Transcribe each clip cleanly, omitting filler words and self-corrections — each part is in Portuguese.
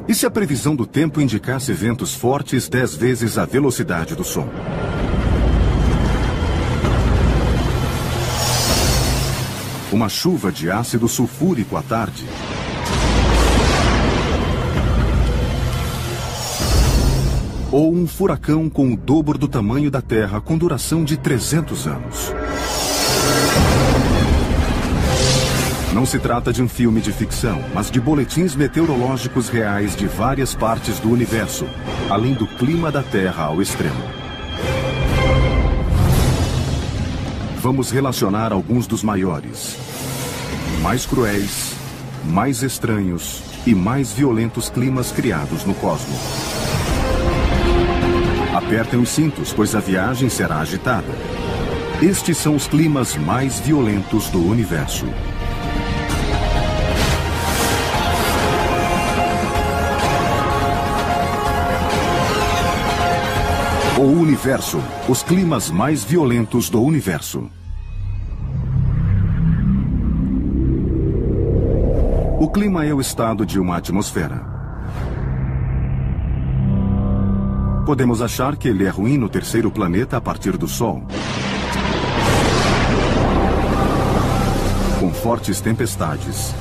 E se a previsão do tempo indicasse ventos fortes 10 vezes a velocidade do som? Uma chuva de ácido sulfúrico à tarde. Ou um furacão com o dobro do tamanho da Terra com duração de 300 anos. Não se trata de um filme de ficção, mas de boletins meteorológicos reais de várias partes do universo, além do clima da Terra ao extremo. Vamos relacionar alguns dos maiores, mais cruéis, mais estranhos e mais violentos climas criados no cosmos. Apertem os cintos, pois a viagem será agitada. Estes são os climas mais violentos do universo. O universo, os climas mais violentos do universo. O clima é o estado de uma atmosfera. Podemos achar que ele é ruim no terceiro planeta a partir do Sol. Com fortes tempestades.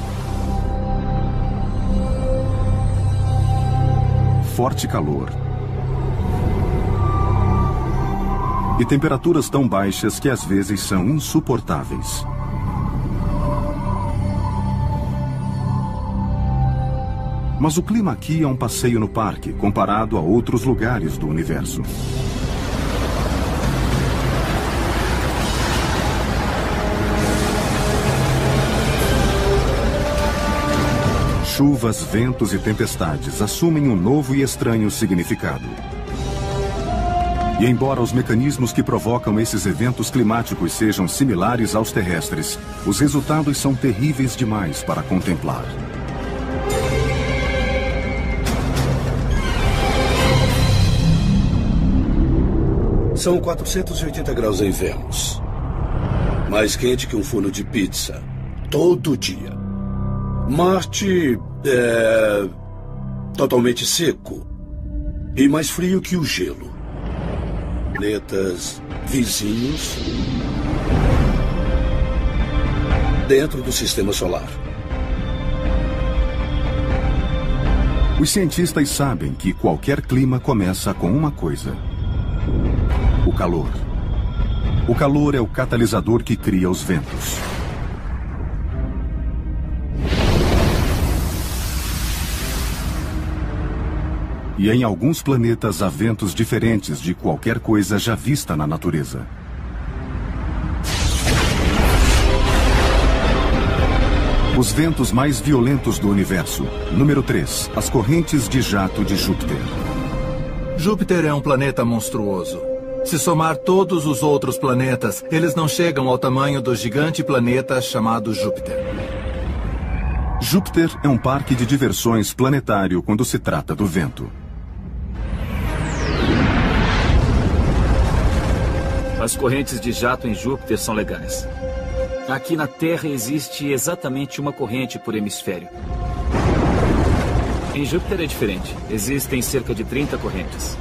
Forte calor. E temperaturas tão baixas que às vezes são insuportáveis. Mas o clima aqui é um passeio no parque, comparado a outros lugares do universo. Chuvas, ventos e tempestades assumem um novo e estranho significado. E embora os mecanismos que provocam esses eventos climáticos sejam similares aos terrestres, os resultados são terríveis demais para contemplar. São 480 graus em Vênus. Mais quente que um forno de pizza. Todo dia. Marte é totalmente seco. E mais frio que o gelo. Planetas vizinhos dentro do sistema solar. Os cientistas sabem que qualquer clima começa com uma coisa: o calor. O calor é o catalisador que cria os ventos. E em alguns planetas há ventos diferentes de qualquer coisa já vista na natureza. Os ventos mais violentos do universo. Número 3. As correntes de jato de Júpiter. Júpiter é um planeta monstruoso. Se somar todos os outros planetas, eles não chegam ao tamanho do gigante planeta chamado Júpiter. Júpiter é um parque de diversões planetário quando se trata do vento. As correntes de jato em Júpiter são legais. Aqui na Terra existe exatamente uma corrente por hemisfério. Em Júpiter é diferente. Existem cerca de 30 correntes.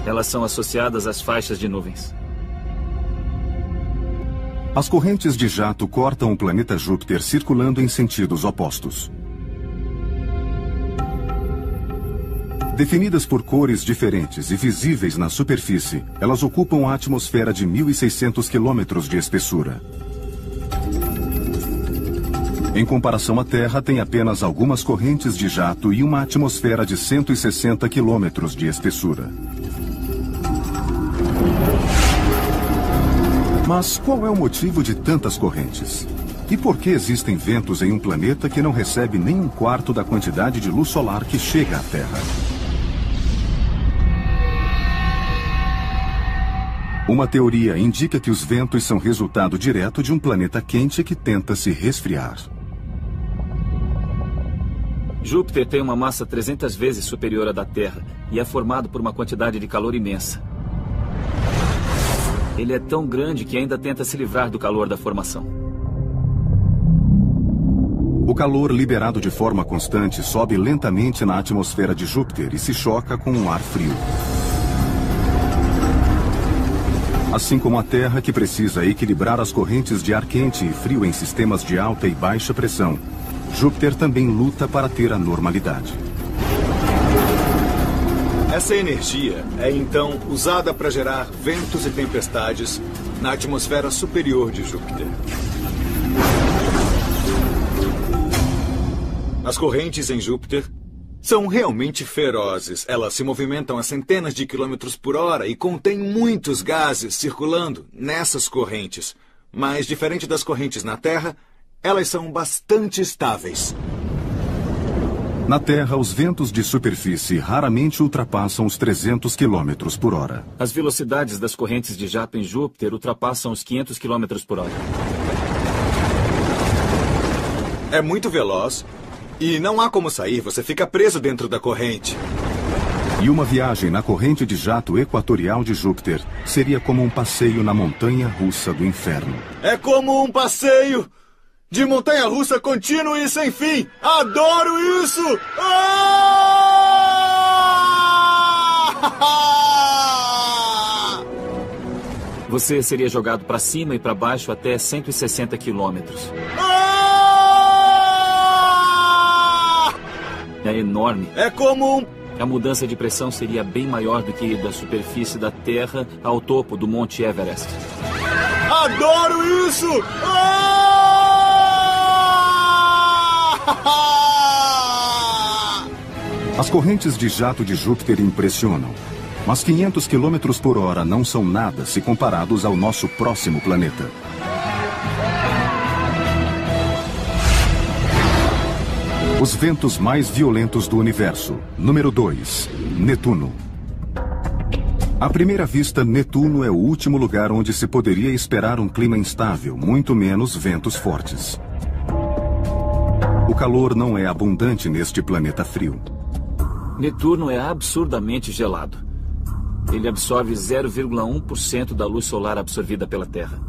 Elas são associadas às faixas de nuvens. As correntes de jato cortam o planeta Júpiter circulando em sentidos opostos. Definidas por cores diferentes e visíveis na superfície, elas ocupam a atmosfera de 1.600 quilômetros de espessura. Em comparação à Terra, tem apenas algumas correntes de jato e uma atmosfera de 160 quilômetros de espessura. Mas qual é o motivo de tantas correntes? E por que existem ventos em um planeta que não recebe nem um quarto da quantidade de luz solar que chega à Terra? Uma teoria indica que os ventos são resultado direto de um planeta quente que tenta se resfriar. Júpiter tem uma massa 300 vezes superior à da Terra e é formado por uma quantidade de calor imensa. Ele é tão grande que ainda tenta se livrar do calor da formação. O calor liberado de forma constante sobe lentamente na atmosfera de Júpiter e se choca com um ar frio. Assim como a Terra, que precisa equilibrar as correntes de ar quente e frio em sistemas de alta e baixa pressão, Júpiter também luta para ter a normalidade. Essa energia é então usada para gerar ventos e tempestades na atmosfera superior de Júpiter. As correntes em Júpiter são realmente ferozes. Elas se movimentam a centenas de quilômetros por hora e contêm muitos gases circulando nessas correntes. Mas, diferente das correntes na Terra, elas são bastante estáveis. Na Terra, os ventos de superfície raramente ultrapassam os 300 km por hora. As velocidades das correntes de jato em Júpiter ultrapassam os 500 km por hora. É muito veloz e não há como sair. Você fica preso dentro da corrente. E uma viagem na corrente de jato equatorial de Júpiter seria como um passeio na montanha-russa do inferno. É como um passeio de montanha-russa contínuo e sem fim. Adoro isso! Você seria jogado para cima e para baixo até 160 quilômetros. É enorme. É como um... A mudança de pressão seria bem maior do que da superfície da Terra ao topo do Monte Everest. Adoro isso! As correntes de jato de Júpiter impressionam, mas 500 km por hora não são nada se comparados ao nosso próximo planeta. Os ventos mais violentos do universo. Número 2. Netuno. À primeira vista, Netuno é o último lugar onde se poderia esperar um clima instável, muito menos ventos fortes. O calor não é abundante neste planeta frio. Netuno é absurdamente gelado. Ele absorve 0,1% da luz solar absorvida pela Terra.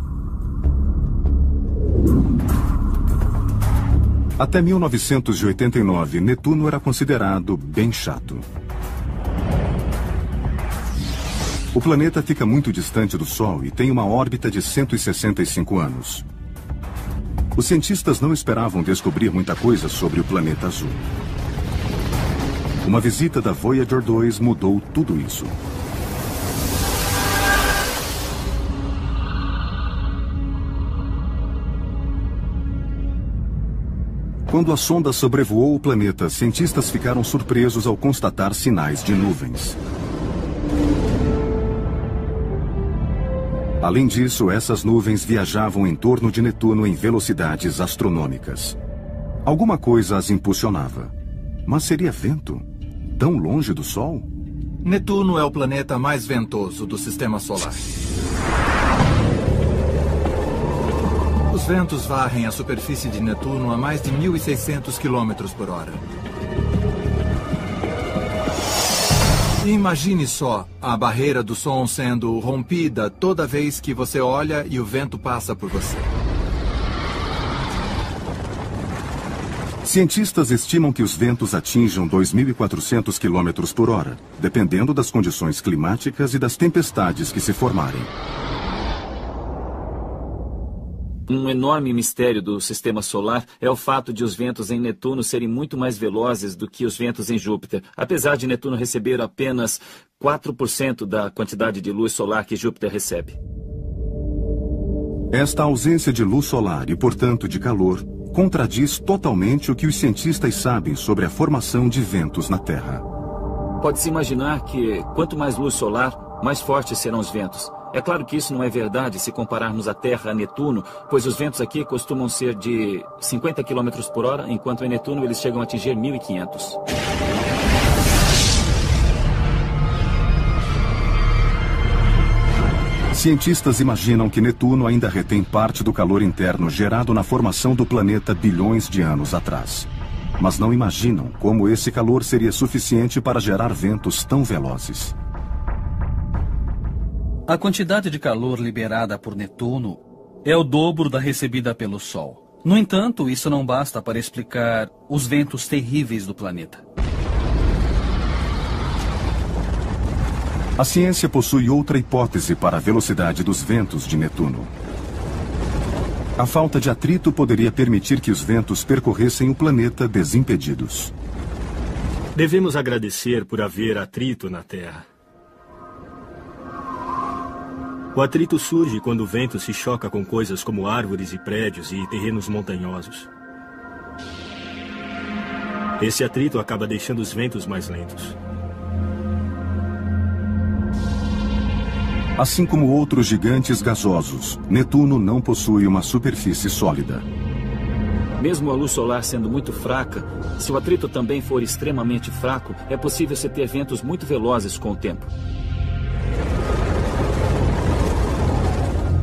Até 1989, Netuno era considerado bem chato. O planeta fica muito distante do Sol e tem uma órbita de 165 anos. Os cientistas não esperavam descobrir muita coisa sobre o planeta azul. Uma visita da Voyager 2 mudou tudo isso. Quando a sonda sobrevoou o planeta, cientistas ficaram surpresos ao constatar sinais de nuvens. Além disso, essas nuvens viajavam em torno de Netuno em velocidades astronômicas. Alguma coisa as impulsionava. Mas seria vento? Tão longe do Sol? Netuno é o planeta mais ventoso do Sistema Solar. Os ventos varrem a superfície de Netuno a mais de 1.600 km por hora. E imagine só a barreira do som sendo rompida toda vez que você olha e o vento passa por você. Cientistas estimam que os ventos atinjam 2.400 km por hora, dependendo das condições climáticas e das tempestades que se formarem. Um enorme mistério do Sistema Solar é o fato de os ventos em Netuno serem muito mais velozes do que os ventos em Júpiter, apesar de Netuno receber apenas 4% da quantidade de luz solar que Júpiter recebe. Esta ausência de luz solar e, portanto, de calor, contradiz totalmente o que os cientistas sabem sobre a formação de ventos na Terra. Pode-se imaginar que, quanto mais luz solar, mais fortes serão os ventos. É claro que isso não é verdade se compararmos a Terra a Netuno, pois os ventos aqui costumam ser de 50 km por hora, enquanto em Netuno eles chegam a atingir 1.500. Cientistas imaginam que Netuno ainda retém parte do calor interno gerado na formação do planeta bilhões de anos atrás. Mas não imaginam como esse calor seria suficiente para gerar ventos tão velozes. A quantidade de calor liberada por Netuno é o dobro da recebida pelo Sol. No entanto, isso não basta para explicar os ventos terríveis do planeta. A ciência possui outra hipótese para a velocidade dos ventos de Netuno. A falta de atrito poderia permitir que os ventos percorressem o planeta desimpedidos. Devemos agradecer por haver atrito na Terra. O atrito surge quando o vento se choca com coisas como árvores e prédios e terrenos montanhosos. Esse atrito acaba deixando os ventos mais lentos. Assim como outros gigantes gasosos, Netuno não possui uma superfície sólida. Mesmo a luz solar sendo muito fraca, se o atrito também for extremamente fraco, é possível se ter ventos muito velozes com o tempo.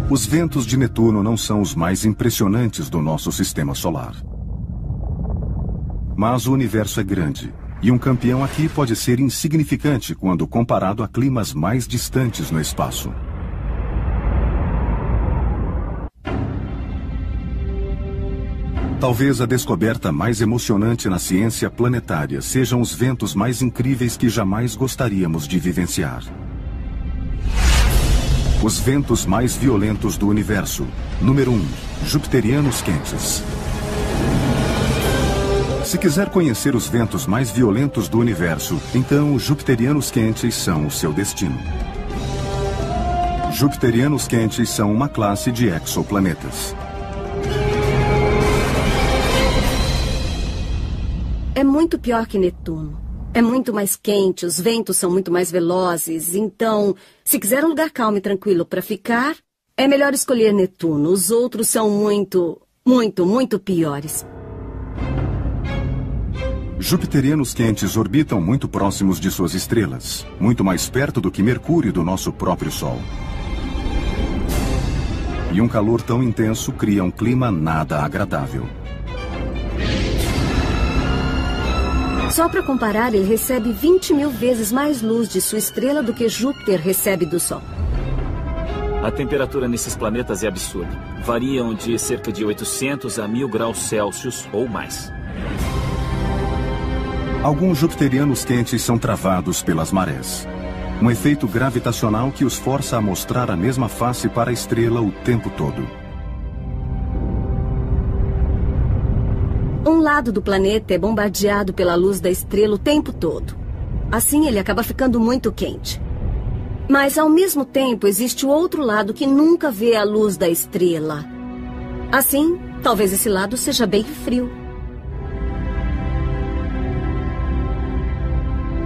Os ventos de Netuno não são os mais impressionantes do nosso sistema solar. Mas o universo é grande, e um campeão aqui pode ser insignificante quando comparado a climas mais distantes no espaço. Talvez a descoberta mais emocionante na ciência planetária sejam os ventos mais incríveis que jamais gostaríamos de vivenciar. Os ventos mais violentos do universo. Número 1. Jupiterianos quentes. Se quiser conhecer os ventos mais violentos do universo, então os jupiterianos quentes são o seu destino. Jupiterianos quentes são uma classe de exoplanetas. É muito pior que Netuno. É muito mais quente, os ventos são muito mais velozes. Então, se quiser um lugar calmo e tranquilo para ficar, é melhor escolher Netuno. Os outros são muito piores. Jupiterianos quentes orbitam muito próximos de suas estrelas, muito mais perto do que Mercúrio e do nosso próprio Sol. E um calor tão intenso cria um clima nada agradável. Só para comparar, ele recebe 20.000 vezes mais luz de sua estrela do que Júpiter recebe do Sol. A temperatura nesses planetas é absurda. Variam de cerca de 800 a 1.000 graus Celsius ou mais. Alguns jupiterianos quentes são travados pelas marés. Um efeito gravitacional que os força a mostrar a mesma face para a estrela o tempo todo. Um lado do planeta é bombardeado pela luz da estrela o tempo todo. Assim, ele acaba ficando muito quente. Mas, ao mesmo tempo, existe o outro lado que nunca vê a luz da estrela. Assim, talvez esse lado seja bem frio.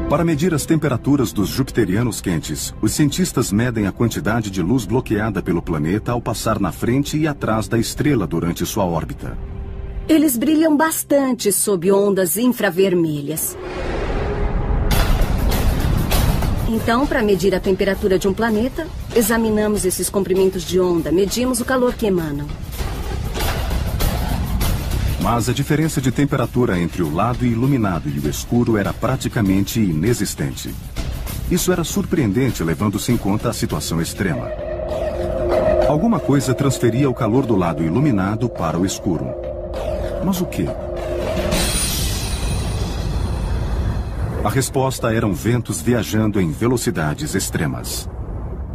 Para medir as temperaturas dos jupiterianos quentes, os cientistas medem a quantidade de luz bloqueada pelo planeta ao passar na frente e atrás da estrela durante sua órbita. Eles brilham bastante sob ondas infravermelhas. Então, para medir a temperatura de um planeta, examinamos esses comprimentos de onda, medimos o calor que emanam. Mas a diferença de temperatura entre o lado iluminado e o escuro era praticamente inexistente. Isso era surpreendente, levando-se em conta a situação extrema. Alguma coisa transferia o calor do lado iluminado para o escuro. Mas o quê? A resposta eram ventos viajando em velocidades extremas.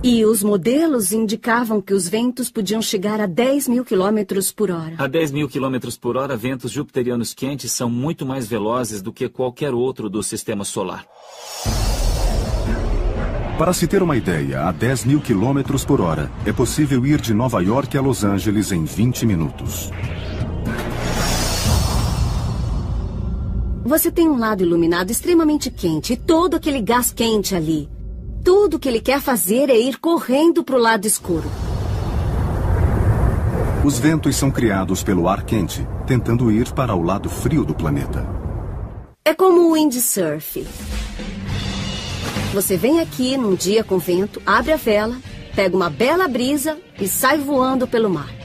E os modelos indicavam que os ventos podiam chegar a 10.000 km por hora. A 10.000 km por hora, ventos jupiterianos quentes são muito mais velozes do que qualquer outro do sistema solar. Para se ter uma ideia, a 10.000 km por hora, é possível ir de Nova York a Los Angeles em 20 minutos. Você tem um lado iluminado extremamente quente e todo aquele gás quente ali. Tudo que ele quer fazer é ir correndo para o lado escuro. Os ventos são criados pelo ar quente, tentando ir para o lado frio do planeta. É como o windsurf. Você vem aqui num dia com vento, abre a vela, pega uma bela brisa e sai voando pelo mar.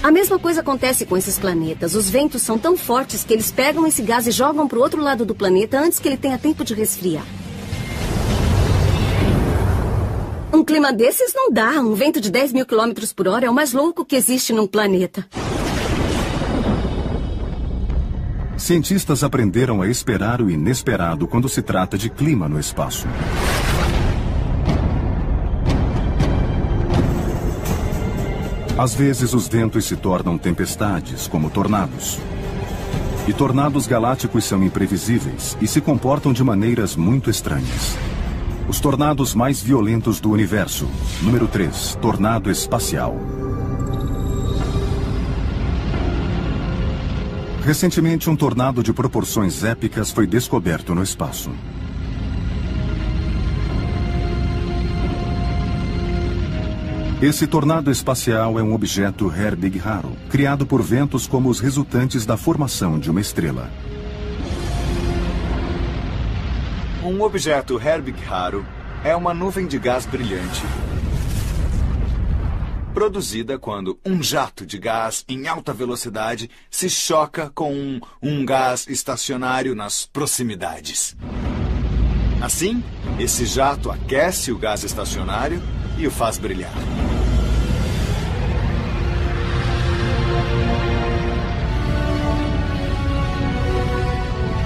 A mesma coisa acontece com esses planetas. Os ventos são tão fortes que eles pegam esse gás e jogam para o outro lado do planeta antes que ele tenha tempo de resfriar. Um clima desses não dá. Um vento de 10 mil quilômetros por hora é o mais louco que existe num planeta. Cientistas aprenderam a esperar o inesperado quando se trata de clima no espaço. Às vezes, os ventos se tornam tempestades, como tornados. E tornados galácticos são imprevisíveis e se comportam de maneiras muito estranhas. Os tornados mais violentos do universo. Número 3. Tornado espacial. Recentemente, um tornado de proporções épicas foi descoberto no espaço. Esse tornado espacial é um objeto Herbig raro, criado por ventos como os resultantes da formação de uma estrela. Um objeto Herbig raro é uma nuvem de gás brilhante, produzida quando um jato de gás em alta velocidade se choca com um gás estacionário nas proximidades. Assim, esse jato aquece o gás estacionário e o faz brilhar.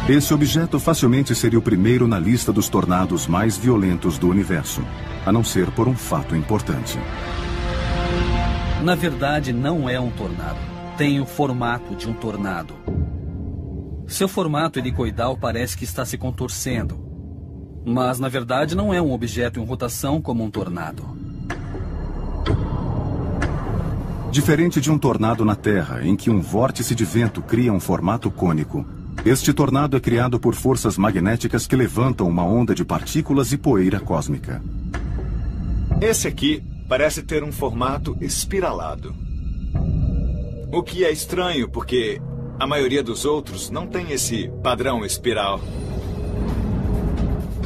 Esse objeto facilmente seria o primeiro na lista dos tornados mais violentos do universo, a não ser por um fato importante. Na verdade, não é um tornado. Tem o formato de um tornado. Seu formato helicoidal parece que está se contorcendo. Mas, na verdade, não é um objeto em rotação como um tornado. Diferente de um tornado na Terra, em que um vórtice de vento cria um formato cônico, este tornado é criado por forças magnéticas que levantam uma onda de partículas e poeira cósmica. Esse aqui parece ter um formato espiralado. O que é estranho, porque a maioria dos outros não tem esse padrão espiral.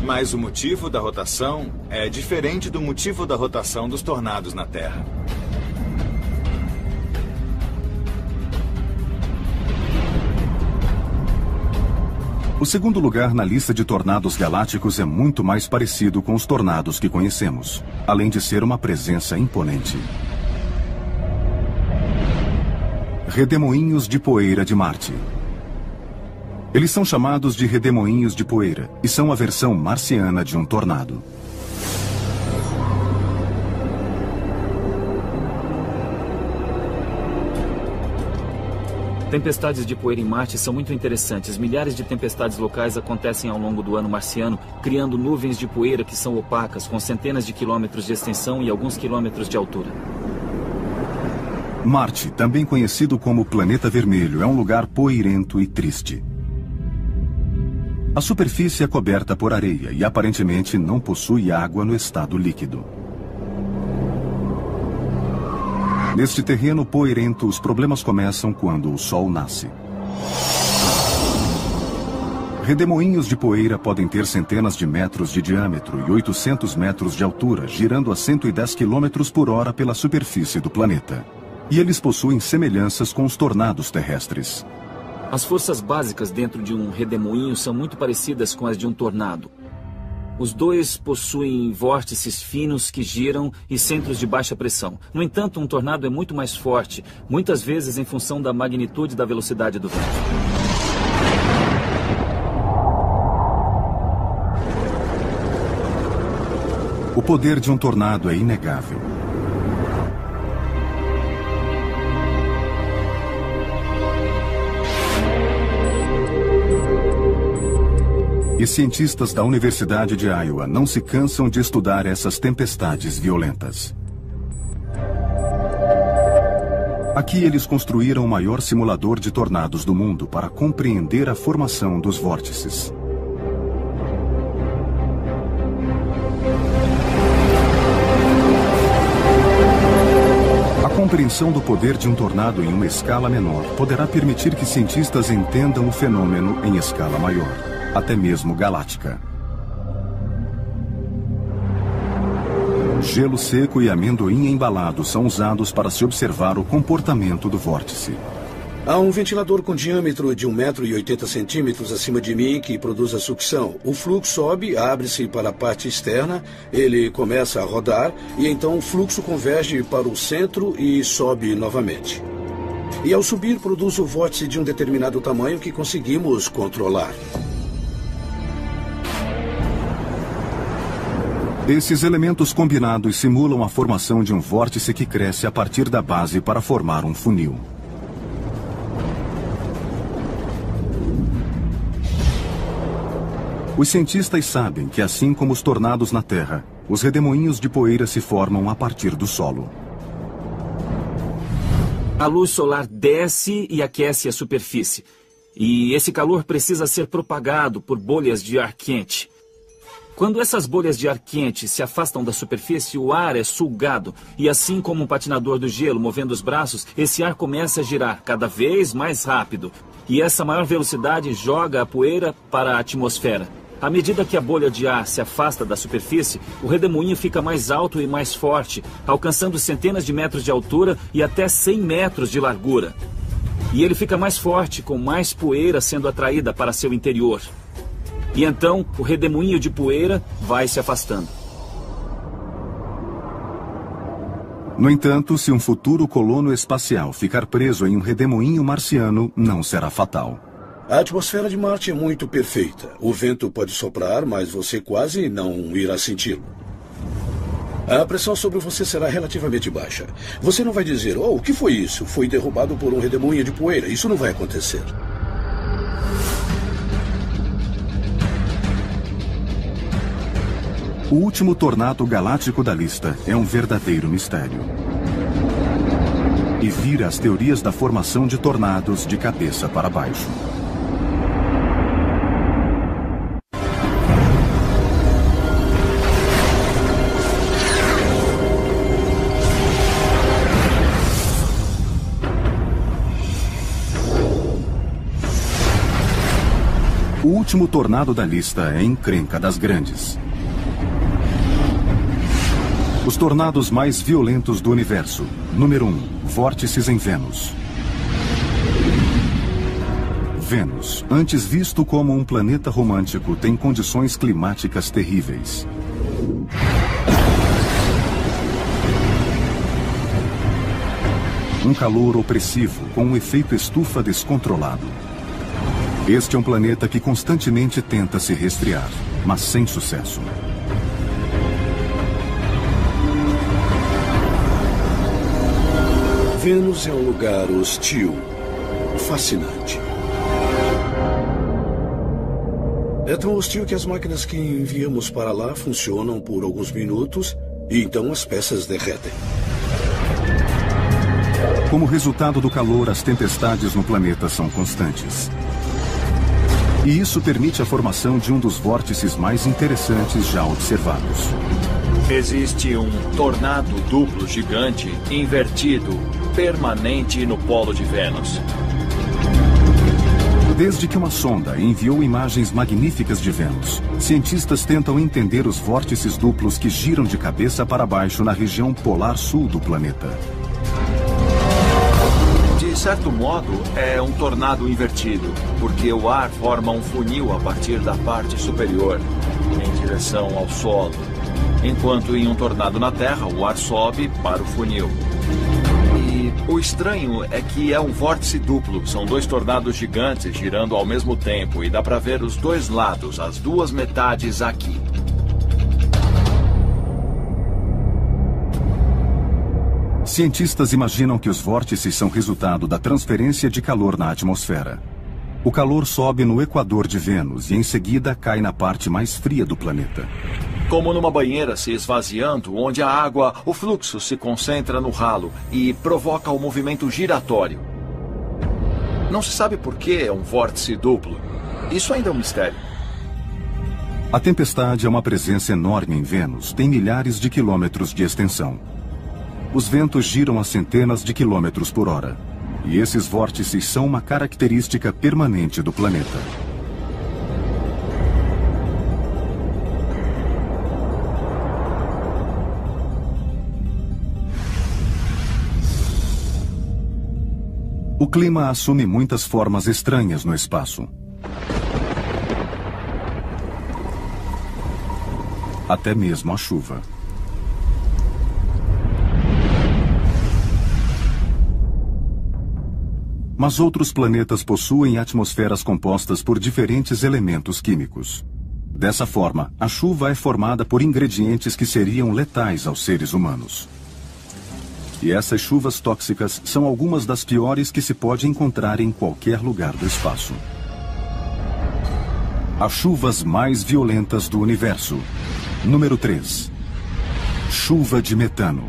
Mas o motivo da rotação é diferente do motivo da rotação dos tornados na Terra. O segundo lugar na lista de tornados galácticos é muito mais parecido com os tornados que conhecemos, além de ser uma presença imponente. Redemoinhos de poeira de Marte. Eles são chamados de redemoinhos de poeira e são a versão marciana de um tornado. Tempestades de poeira em Marte são muito interessantes. Milhares de tempestades locais acontecem ao longo do ano marciano, criando nuvens de poeira que são opacas, com centenas de quilômetros de extensão e alguns quilômetros de altura. Marte, também conhecido como Planeta Vermelho, é um lugar poeirento e triste. A superfície é coberta por areia e aparentemente não possui água no estado líquido. Neste terreno poeirento, os problemas começam quando o Sol nasce. Redemoinhos de poeira podem ter centenas de metros de diâmetro e 800 metros de altura, girando a 110 km por hora pela superfície do planeta. E eles possuem semelhanças com os tornados terrestres. As forças básicas dentro de um redemoinho são muito parecidas com as de um tornado. Os dois possuem vórtices finos que giram e centros de baixa pressão. No entanto, um tornado é muito mais forte, muitas vezes em função da magnitude da velocidade do vento. O poder de um tornado é inegável. E cientistas da Universidade de Iowa não se cansam de estudar essas tempestades violentas. Aqui eles construíram o maior simulador de tornados do mundo para compreender a formação dos vórtices. A compreensão do poder de um tornado em uma escala menor poderá permitir que cientistas entendam o fenômeno em escala maior, até mesmo galáctica. Gelo seco e amendoim embalado são usados para se observar o comportamento do vórtice. Há um ventilador com diâmetro de 1,80 m acima de mim que produz a sucção. O fluxo sobe, abre-se para a parte externa, ele começa a rodar e então o fluxo converge para o centro e sobe novamente. E ao subir produz o vórtice de um determinado tamanho que conseguimos controlar. Esses elementos combinados simulam a formação de um vórtice que cresce a partir da base para formar um funil. Os cientistas sabem que, assim como os tornados na Terra, os redemoinhos de poeira se formam a partir do solo. A luz solar desce e aquece a superfície. E esse calor precisa ser propagado por bolhas de ar quente. Quando essas bolhas de ar quente se afastam da superfície, o ar é sugado. E assim como um patinador do gelo movendo os braços, esse ar começa a girar cada vez mais rápido. E essa maior velocidade joga a poeira para a atmosfera. À medida que a bolha de ar se afasta da superfície, o redemoinho fica mais alto e mais forte, alcançando centenas de metros de altura e até 100 metros de largura. E ele fica mais forte, com mais poeira sendo atraída para seu interior. E então, o redemoinho de poeira vai se afastando. No entanto, se um futuro colono espacial ficar preso em um redemoinho marciano, não será fatal. A atmosfera de Marte é muito perfeita. O vento pode soprar, mas você quase não irá senti-lo. A pressão sobre você será relativamente baixa. Você não vai dizer, oh, o que foi isso? Foi derrubado por um redemoinho de poeira. Isso não vai acontecer. O último tornado galáctico da lista é um verdadeiro mistério. E vira as teorias da formação de tornados de cabeça para baixo. O último tornado da lista é a encrenca das grandes. Os tornados mais violentos do universo. Número 1. Vórtices em Vênus. Vênus, antes visto como um planeta romântico, tem condições climáticas terríveis. Um calor opressivo com um efeito estufa descontrolado. Este é um planeta que constantemente tenta se resfriar, mas sem sucesso. Vênus é um lugar hostil, fascinante. É tão hostil que as máquinas que enviamos para lá funcionam por alguns minutos e então as peças derretem. Como resultado do calor, as tempestades no planeta são constantes. E isso permite a formação de um dos vórtices mais interessantes já observados. Existe um tornado duplo gigante invertido, permanente no polo de Vênus. Desde que uma sonda enviou imagens magníficas de Vênus, cientistas tentam entender os vórtices duplos que giram de cabeça para baixo na região polar sul do planeta. De certo modo, é um tornado invertido, porque o ar forma um funil a partir da parte superior, em direção ao solo, enquanto em um tornado na Terra, o ar sobe para o funil. E o estranho é que é um vórtice duplo, são dois tornados gigantes girando ao mesmo tempo, e dá para ver os dois lados, as duas metades aqui. Cientistas imaginam que os vórtices são resultado da transferência de calor na atmosfera. O calor sobe no equador de Vênus e em seguida cai na parte mais fria do planeta. Como numa banheira se esvaziando, onde a água, o fluxo se concentra no ralo e provoca o movimento giratório. Não se sabe por que é um vórtice duplo. Isso ainda é um mistério. A tempestade é uma presença enorme em Vênus, tem milhares de quilômetros de extensão. Os ventos giram a centenas de quilômetros por hora. E esses vórtices são uma característica permanente do planeta. O clima assume muitas formas estranhas no espaço. Até mesmo a chuva. Mas outros planetas possuem atmosferas compostas por diferentes elementos químicos. Dessa forma, a chuva é formada por ingredientes que seriam letais aos seres humanos. E essas chuvas tóxicas são algumas das piores que se pode encontrar em qualquer lugar do espaço. As chuvas mais violentas do universo. Número 3. Chuva de metano.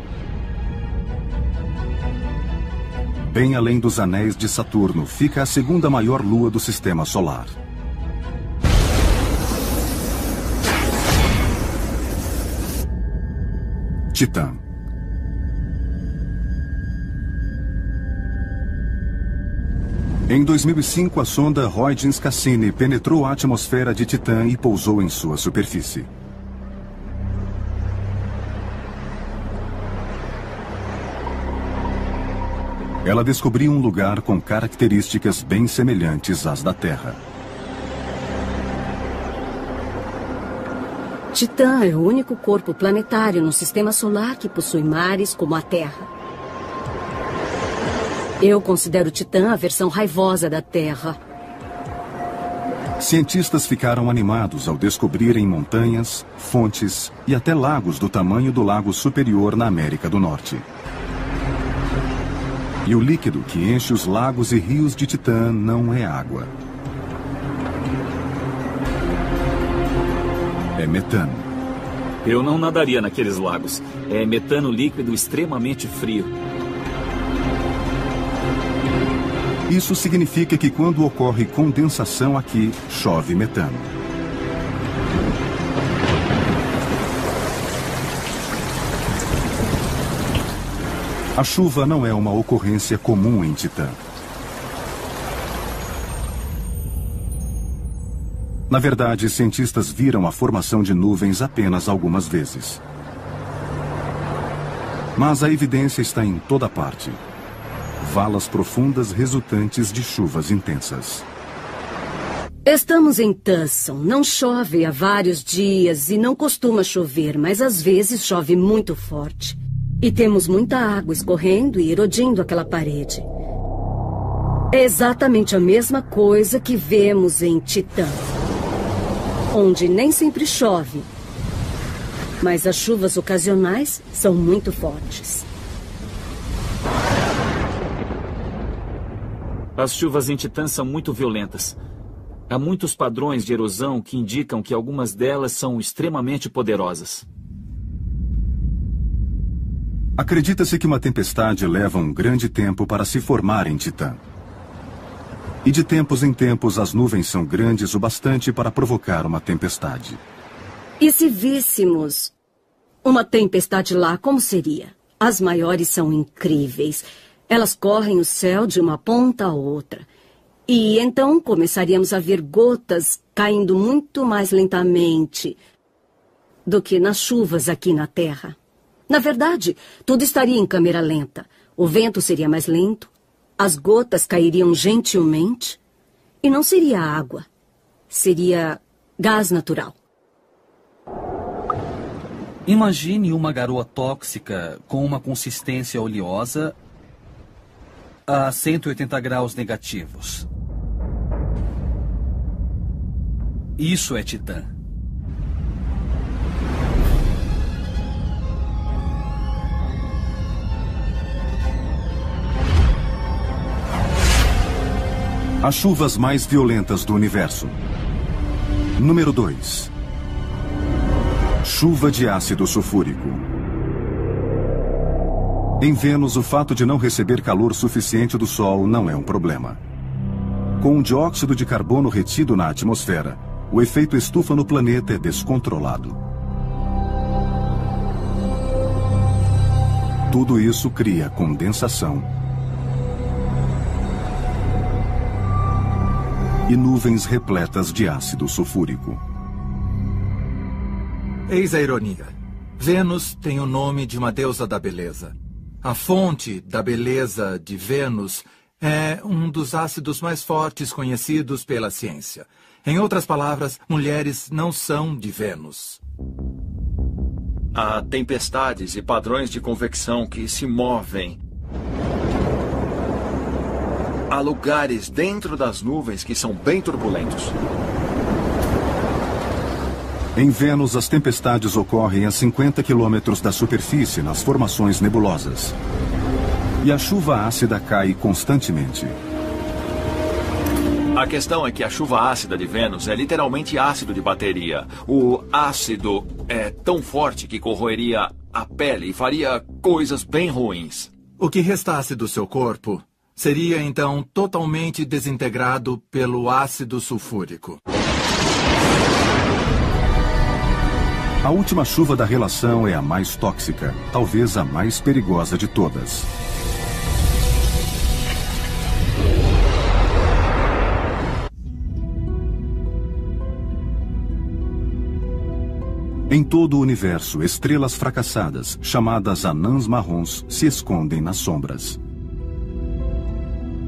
Bem além dos anéis de Saturno fica a segunda maior lua do sistema solar. Titã. Em 2005, a sonda Huygens-Cassini penetrou a atmosfera de Titã e pousou em sua superfície. Ela descobriu um lugar com características bem semelhantes às da Terra. Titã é o único corpo planetário no sistema solar que possui mares como a Terra. Eu considero Titã a versão raivosa da Terra. Cientistas ficaram animados ao descobrirem montanhas, fontes e até lagos do tamanho do Lago Superior na América do Norte. E o líquido que enche os lagos e rios de Titã não é água. É metano. Eu não nadaria naqueles lagos. É metano líquido extremamente frio. Isso significa que quando ocorre condensação aqui, chove metano. A chuva não é uma ocorrência comum em Titã. Na verdade, cientistas viram a formação de nuvens apenas algumas vezes. Mas a evidência está em toda parte. Valas profundas resultantes de chuvas intensas. Estamos em Tucson. Não chove há vários dias e não costuma chover, mas às vezes chove muito forte. E temos muita água escorrendo e erodindo aquela parede. É exatamente a mesma coisa que vemos em Titã, onde nem sempre chove, mas as chuvas ocasionais são muito fortes. As chuvas em Titã são muito violentas. Há muitos padrões de erosão que indicam que algumas delas são extremamente poderosas. Acredita-se que uma tempestade leva um grande tempo para se formar em Titã. E de tempos em tempos as nuvens são grandes o bastante para provocar uma tempestade. E se víssemos uma tempestade lá, como seria? As maiores são incríveis. Elas correm o céu de uma ponta a outra. E então começaríamos a ver gotas caindo muito mais lentamente do que nas chuvas aqui na Terra. Na verdade, tudo estaria em câmera lenta. O vento seria mais lento, as gotas cairiam gentilmente, e não seria água, seria gás natural. Imagine uma garoa tóxica com uma consistência oleosa a 180 graus negativos. Isso é Titã. As chuvas mais violentas do universo. Número 2. Chuva de ácido sulfúrico. Em Vênus, o fato de não receber calor suficiente do Sol não é um problema. Com o dióxido de carbono retido na atmosfera, o efeito estufa no planeta é descontrolado. Tudo isso cria condensação e nuvens repletas de ácido sulfúrico. Eis a ironia. Vênus tem o nome de uma deusa da beleza. A fonte da beleza de Vênus é um dos ácidos mais fortes conhecidos pela ciência. Em outras palavras, mulheres não são de Vênus. Há tempestades e padrões de convecção que se movem. Há lugares dentro das nuvens que são bem turbulentos. Em Vênus, as tempestades ocorrem a 50 quilômetros da superfície nas formações nebulosas. E a chuva ácida cai constantemente. A questão é que a chuva ácida de Vênus é literalmente ácido de bateria. O ácido é tão forte que corroeria a pele e faria coisas bem ruins. O que restasse do seu corpo seria, então, totalmente desintegrado pelo ácido sulfúrico. A última chuva da relação é a mais tóxica, talvez a mais perigosa de todas. Em todo o universo, estrelas fracassadas, chamadas anãs marrons, se escondem nas sombras.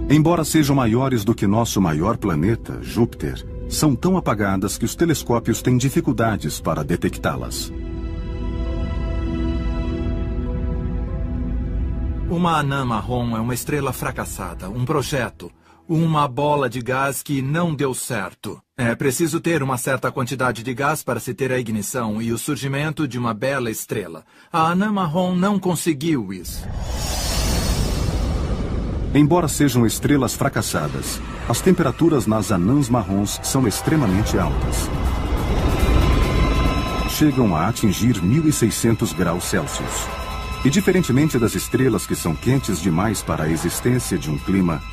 Embora sejam maiores do que nosso maior planeta, Júpiter, são tão apagadas que os telescópios têm dificuldades para detectá-las. Uma anã marrom é uma estrela fracassada, um projeto, uma bola de gás que não deu certo. É preciso ter uma certa quantidade de gás para se ter a ignição e o surgimento de uma bela estrela. A anã marrom não conseguiu isso. Embora sejam estrelas fracassadas, as temperaturas nas anãs marrons são extremamente altas. Chegam a atingir 1.600 graus Celsius. E diferentemente das estrelas que são quentes demais para a existência de um clima,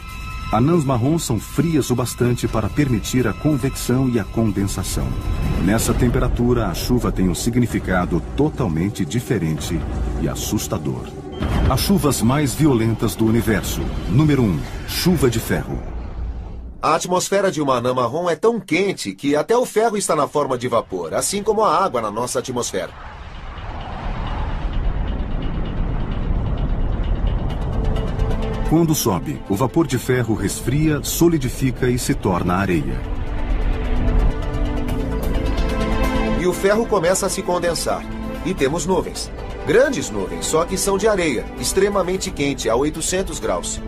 anãs marrons são frias o bastante para permitir a convecção e a condensação. Nessa temperatura, a chuva tem um significado totalmente diferente e assustador. As chuvas mais violentas do universo. Número 1. Chuva de ferro. A atmosfera de uma anã marrom é tão quente que até o ferro está na forma de vapor, assim como a água na nossa atmosfera. Quando sobe, o vapor de ferro resfria, solidifica e se torna areia. E o ferro começa a se condensar. E temos nuvens. Grandes nuvens, só que são de areia, extremamente quente, a 800 graus.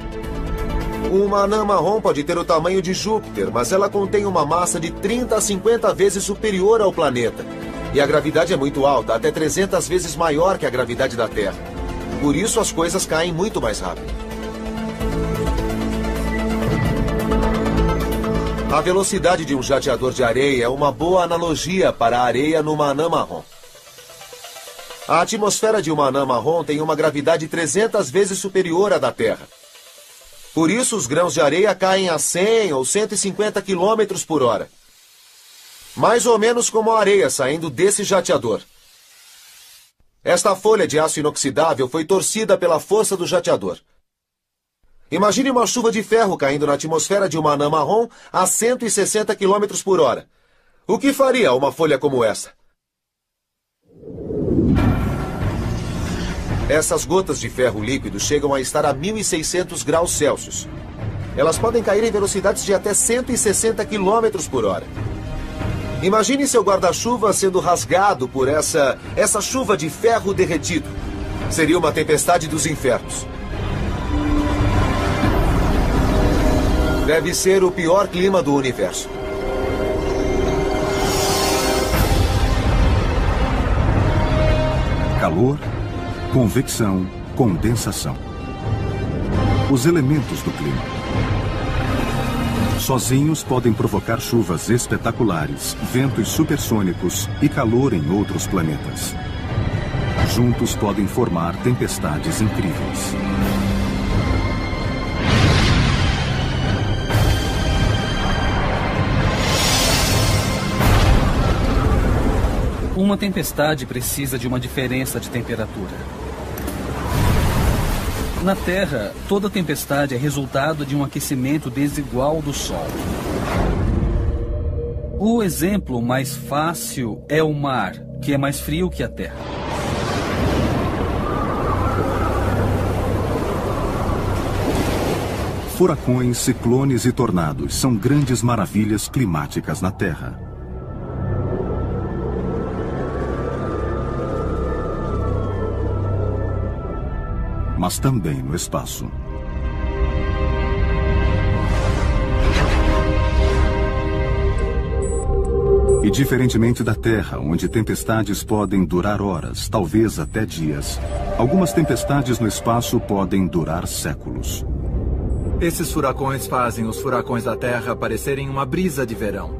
Uma anã marrom pode ter o tamanho de Júpiter, mas ela contém uma massa de 30 a 50 vezes superior ao planeta. E a gravidade é muito alta, até 300 vezes maior que a gravidade da Terra. Por isso as coisas caem muito mais rápido. A velocidade de um jateador de areia é uma boa analogia para a areia numa anã marrom. A atmosfera de uma anã marrom tem uma gravidade 300 vezes superior à da Terra. Por isso, os grãos de areia caem a 100 ou 150 km por hora. Mais ou menos como a areia saindo desse jateador. Esta folha de aço inoxidável foi torcida pela força do jateador. Imagine uma chuva de ferro caindo na atmosfera de uma anã marrom a 160 km por hora. O que faria uma folha como essa? Essas gotas de ferro líquido chegam a estar a 1.600 graus Celsius. Elas podem cair em velocidades de até 160 km por hora. Imagine seu guarda-chuva sendo rasgado por essa chuva de ferro derretido. Seria uma tempestade dos infernos. Deve ser o pior clima do universo. Calor, convecção, condensação. Os elementos do clima. Sozinhos podem provocar chuvas espetaculares, ventos supersônicos e calor em outros planetas. Juntos podem formar tempestades incríveis. Uma tempestade precisa de uma diferença de temperatura. Na Terra, toda tempestade é resultado de um aquecimento desigual do Sol. O exemplo mais fácil é o mar, que é mais frio que a Terra. Furacões, ciclones e tornados são grandes maravilhas climáticas na Terra. Mas também no espaço. E diferentemente da Terra, onde tempestades podem durar horas, talvez até dias, algumas tempestades no espaço podem durar séculos. Esses furacões fazem os furacões da Terra parecerem uma brisa de verão.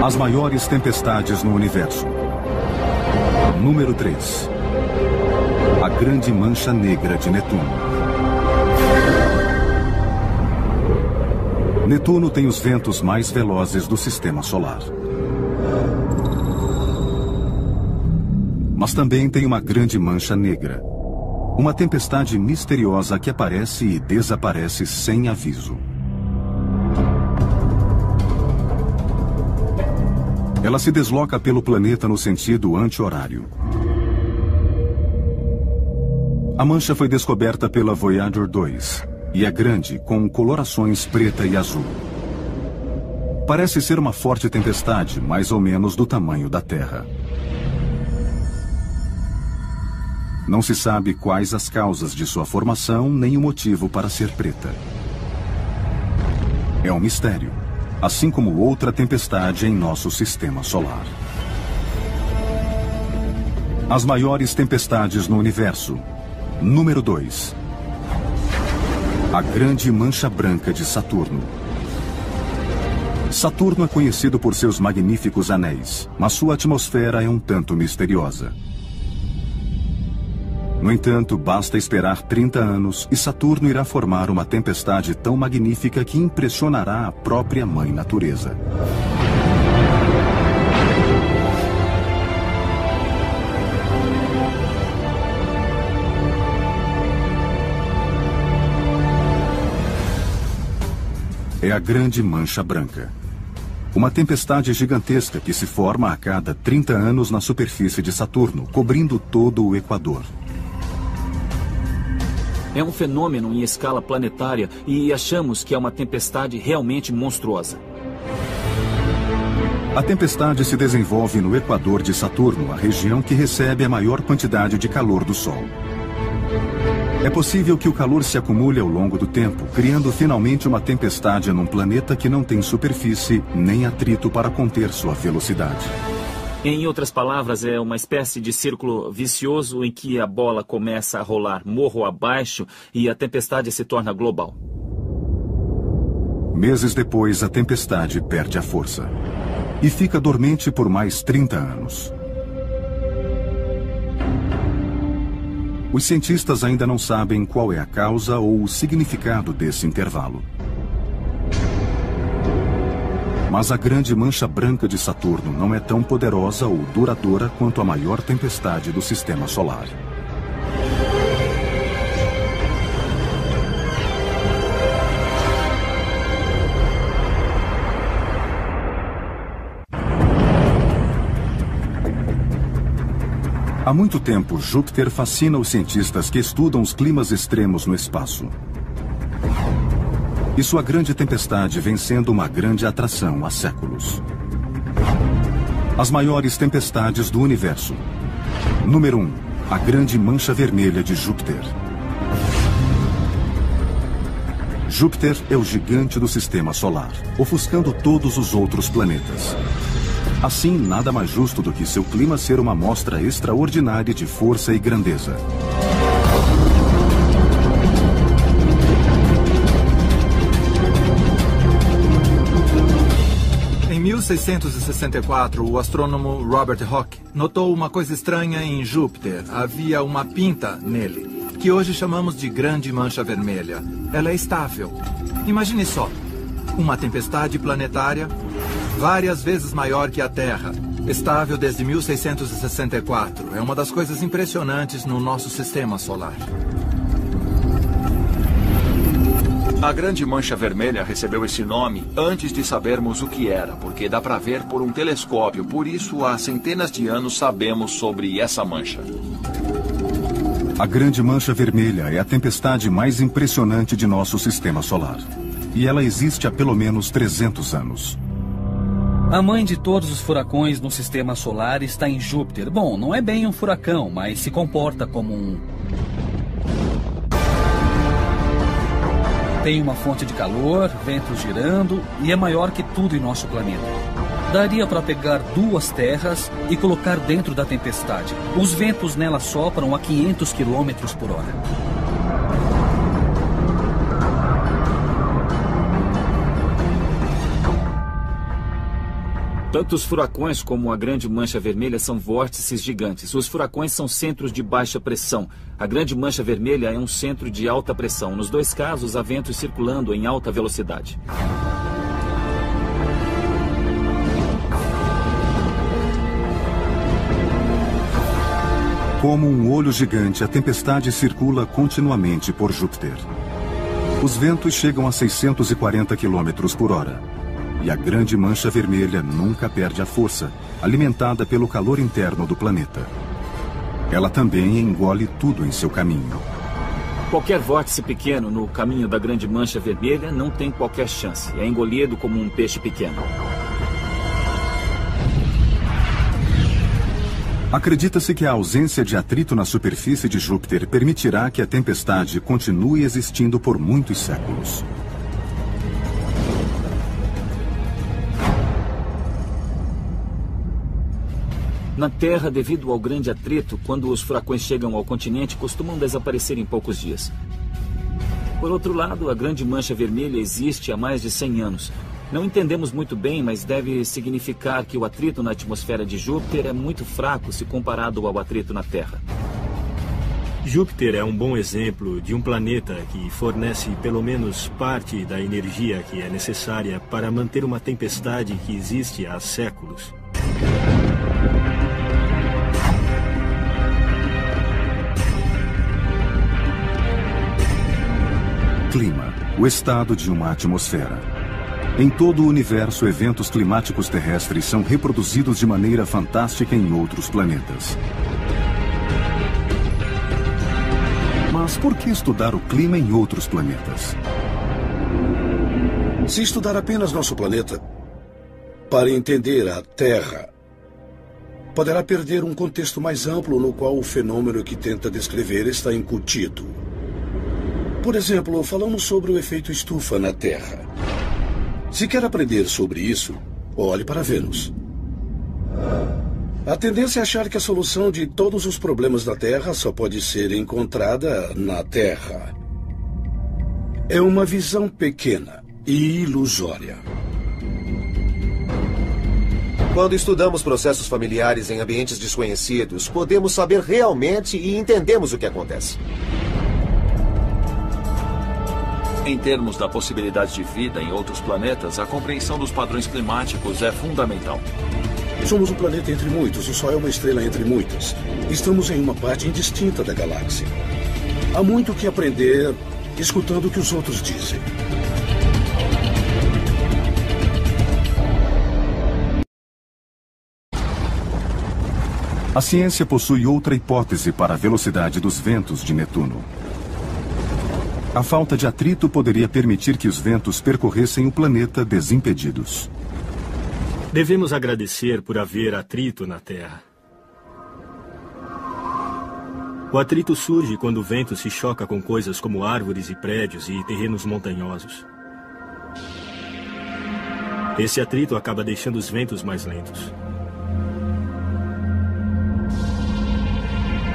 As maiores tempestades no universo. Número 3. A Grande Mancha Negra de Netuno. Netuno tem os ventos mais velozes do Sistema Solar. Mas também tem uma grande mancha negra. Uma tempestade misteriosa que aparece e desaparece sem aviso. Ela se desloca pelo planeta no sentido anti-horário. A mancha foi descoberta pela Voyager 2 e é grande, com colorações preta e azul. Parece ser uma forte tempestade, mais ou menos do tamanho da Terra. Não se sabe quais as causas de sua formação, nem o motivo para ser preta. É um mistério, assim como outra tempestade em nosso Sistema Solar. As maiores tempestades no universo. Número 2. A Grande Mancha Branca de Saturno. Saturno é conhecido por seus magníficos anéis, mas sua atmosfera é um tanto misteriosa. No entanto, basta esperar 30 anos e Saturno irá formar uma tempestade tão magnífica que impressionará a própria Mãe Natureza. É a Grande Mancha Branca. Uma tempestade gigantesca que se forma a cada 30 anos na superfície de Saturno, cobrindo todo o Equador. É um fenômeno em escala planetária e achamos que é uma tempestade realmente monstruosa. A tempestade se desenvolve no Equador de Saturno, a região que recebe a maior quantidade de calor do Sol. É possível que o calor se acumule ao longo do tempo, criando finalmente uma tempestade num planeta que não tem superfície nem atrito para conter sua velocidade. Em outras palavras, é uma espécie de círculo vicioso em que a bola começa a rolar morro abaixo e a tempestade se torna global. Meses depois, a tempestade perde a força e fica dormente por mais 30 anos. Os cientistas ainda não sabem qual é a causa ou o significado desse intervalo. Mas a Grande Mancha Branca de Saturno não é tão poderosa ou duradoura quanto a maior tempestade do Sistema Solar. Há muito tempo, Júpiter fascina os cientistas que estudam os climas extremos no espaço. E sua grande tempestade vem sendo uma grande atração há séculos. As maiores tempestades do universo. Número 1. A Grande Mancha Vermelha de Júpiter. Júpiter é o gigante do Sistema Solar, ofuscando todos os outros planetas. Assim, nada mais justo do que seu clima ser uma mostra extraordinária de força e grandeza. Em 1664, o astrônomo Robert Hooke notou uma coisa estranha em Júpiter. Havia uma pinta nele, que hoje chamamos de Grande Mancha Vermelha. Ela é estável. Imagine só, uma tempestade planetária várias vezes maior que a Terra, estável desde 1664. É uma das coisas impressionantes no nosso Sistema Solar. A Grande Mancha Vermelha recebeu esse nome antes de sabermos o que era, porque dá para ver por um telescópio. Por isso, há centenas de anos sabemos sobre essa mancha. A Grande Mancha Vermelha é a tempestade mais impressionante de nosso sistema solar. E ela existe há pelo menos 300 anos. A mãe de todos os furacões no sistema solar está em Júpiter. Bom, não é bem um furacão, mas se comporta como um. Tem uma fonte de calor, ventos girando e é maior que tudo em nosso planeta. Daria para pegar 2 terras e colocar dentro da tempestade. Os ventos nela sopram a 500 km por hora. Tanto os furacões como a Grande Mancha Vermelha são vórtices gigantes. Os furacões são centros de baixa pressão. A Grande Mancha Vermelha é um centro de alta pressão. Nos 2 casos, há ventos circulando em alta velocidade. Como um olho gigante, a tempestade circula continuamente por Júpiter. Os ventos chegam a 640 km por hora. E a Grande Mancha Vermelha nunca perde a força, alimentada pelo calor interno do planeta. Ela também engole tudo em seu caminho. Qualquer vórtice pequeno no caminho da Grande Mancha Vermelha não tem qualquer chance. É engolido como um peixe pequeno. Acredita-se que a ausência de atrito na superfície de Júpiter permitirá que a tempestade continue existindo por muitos séculos. Na Terra, devido ao grande atrito, quando os furacões chegam ao continente, costumam desaparecer em poucos dias. Por outro lado, a Grande Mancha Vermelha existe há mais de 100 anos. Não entendemos muito bem, mas deve significar que o atrito na atmosfera de Júpiter é muito fraco se comparado ao atrito na Terra. Júpiter é um bom exemplo de um planeta que fornece pelo menos parte da energia que é necessária para manter uma tempestade que existe há séculos. Clima, o estado de uma atmosfera. Em todo o universo, eventos climáticos terrestres são reproduzidos de maneira fantástica em outros planetas. Mas por que estudar o clima em outros planetas? Se estudar apenas nosso planeta, para entender a Terra, poderá perder um contexto mais amplo no qual o fenômeno que tenta descrever está incutido. Por exemplo, falamos sobre o efeito estufa na Terra. Se quer aprender sobre isso, olhe para Vênus. A tendência é achar que a solução de todos os problemas da Terra só pode ser encontrada na Terra. É uma visão pequena e ilusória. Quando estudamos processos familiares em ambientes desconhecidos, podemos saber realmente e entendemos o que acontece. Em termos da possibilidade de vida em outros planetas, a compreensão dos padrões climáticos é fundamental. Somos um planeta entre muitos, o Sol é uma estrela entre muitas. Estamos em uma parte indistinta da galáxia. Há muito o que aprender escutando o que os outros dizem. A ciência possui outra hipótese para a velocidade dos ventos de Netuno. A falta de atrito poderia permitir que os ventos percorressem o planeta desimpedidos. Devemos agradecer por haver atrito na Terra. O atrito surge quando o vento se choca com coisas como árvores e prédios e terrenos montanhosos. Esse atrito acaba deixando os ventos mais lentos.